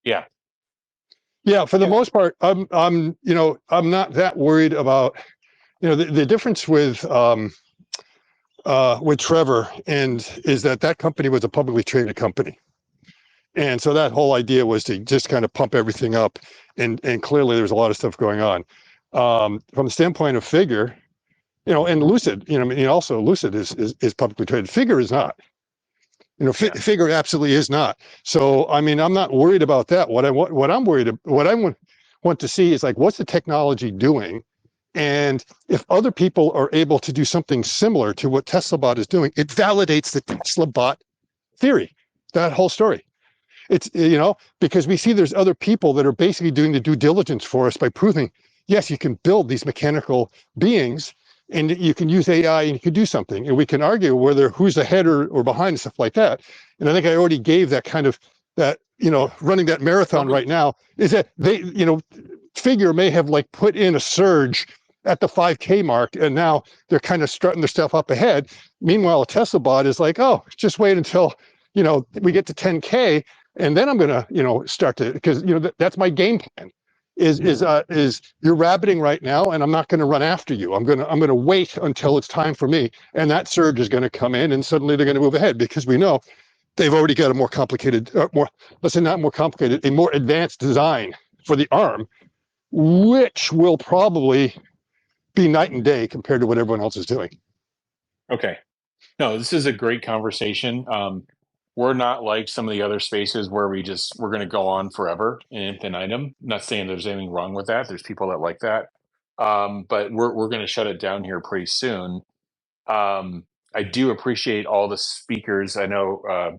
Speaker 5: Yeah.
Speaker 11: Yeah, for the most part, I'm not that worried about, the difference with Trevor is that company was a publicly traded company. And so that whole idea was to just kind of pump everything up, and clearly there's a lot of stuff going on. From the standpoint of Figure, and Lucid, also Lucid is publicly traded. Figure is not. Figure absolutely is not. So I mean, I'm not worried about that. What I want to see is, like, what's the technology doing, and if other people are able to do something similar to what Tesla Bot is doing, it validates the Tesla Bot theory, that whole story. It's, because we see there's other people that are basically doing the due diligence for us by proving, yes, you can build these mechanical beings, and you can use AI and you can do something. And we can argue whether who's ahead or behind and stuff like that. And I think I already gave that kind of running that marathon right now is that they, Figure may have like put in a surge at the 5K mark, and now they're kind of strutting their stuff up ahead. Meanwhile, a Tesla Bot is like, oh, just wait until, we get to 10K, and then I'm going to, start to, because, that's my game plan. Is you're rabbiting right now, and I'm not going to run after you. I'm going to wait until it's time for me, and that surge is going to come in, and suddenly they're going to move ahead, because we know they've already got a more complicated, a more advanced design for the ARM, which will probably be night and day compared to what everyone else is doing.
Speaker 5: Okay. No, this is a great conversation. We're not like some of the other spaces where we're going to go on forever in infinitum. I'm not saying there's anything wrong with that. There's people that like that. But we're going to shut it down here pretty soon. I do appreciate all the speakers. I know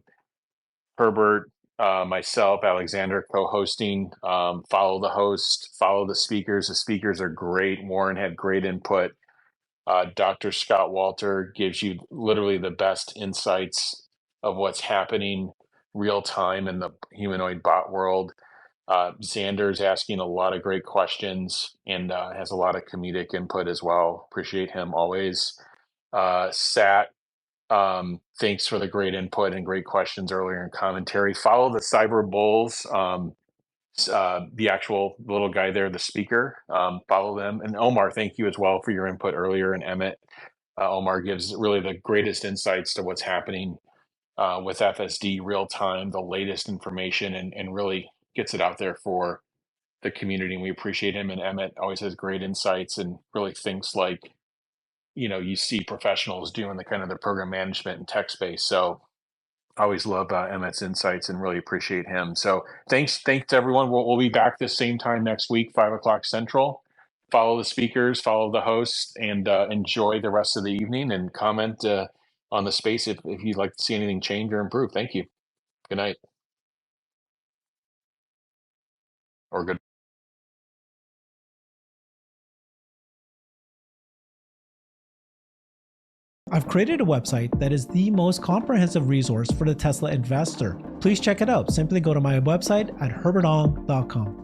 Speaker 5: Herbert, myself, Alexander co-hosting. Follow the host, follow the speakers. The speakers are great. Warren had great input. Dr. Scott Walter gives you literally the best insights of what's happening real time in the humanoid bot world. Xander's asking a lot of great questions and has a lot of comedic input as well. Appreciate him always. Sat, thanks for the great input and great questions earlier in commentary. Follow the Cyber Bulls. The actual little guy there, the speaker, follow them. And Omar, thank you as well for your input earlier. And Emmett, Omar gives really the greatest insights to what's happening with FSD real time, the latest information, and really gets it out there for the community. And we appreciate him. And Emmett always has great insights and really thinks like, you see professionals doing the kind of the program management and tech space. So I always love Emmett's insights and really appreciate him. So thanks everyone. We'll be back this same time next week, 5:00 Central. Follow the speakers, follow the hosts, and enjoy the rest of the evening, and comment on the space if you'd like to see anything change or improve. Thank you. Good night. Or good.
Speaker 12: I've created a website that is the most comprehensive resource for the Tesla investor. Please check it out. Simply go to my website at herbertong.com.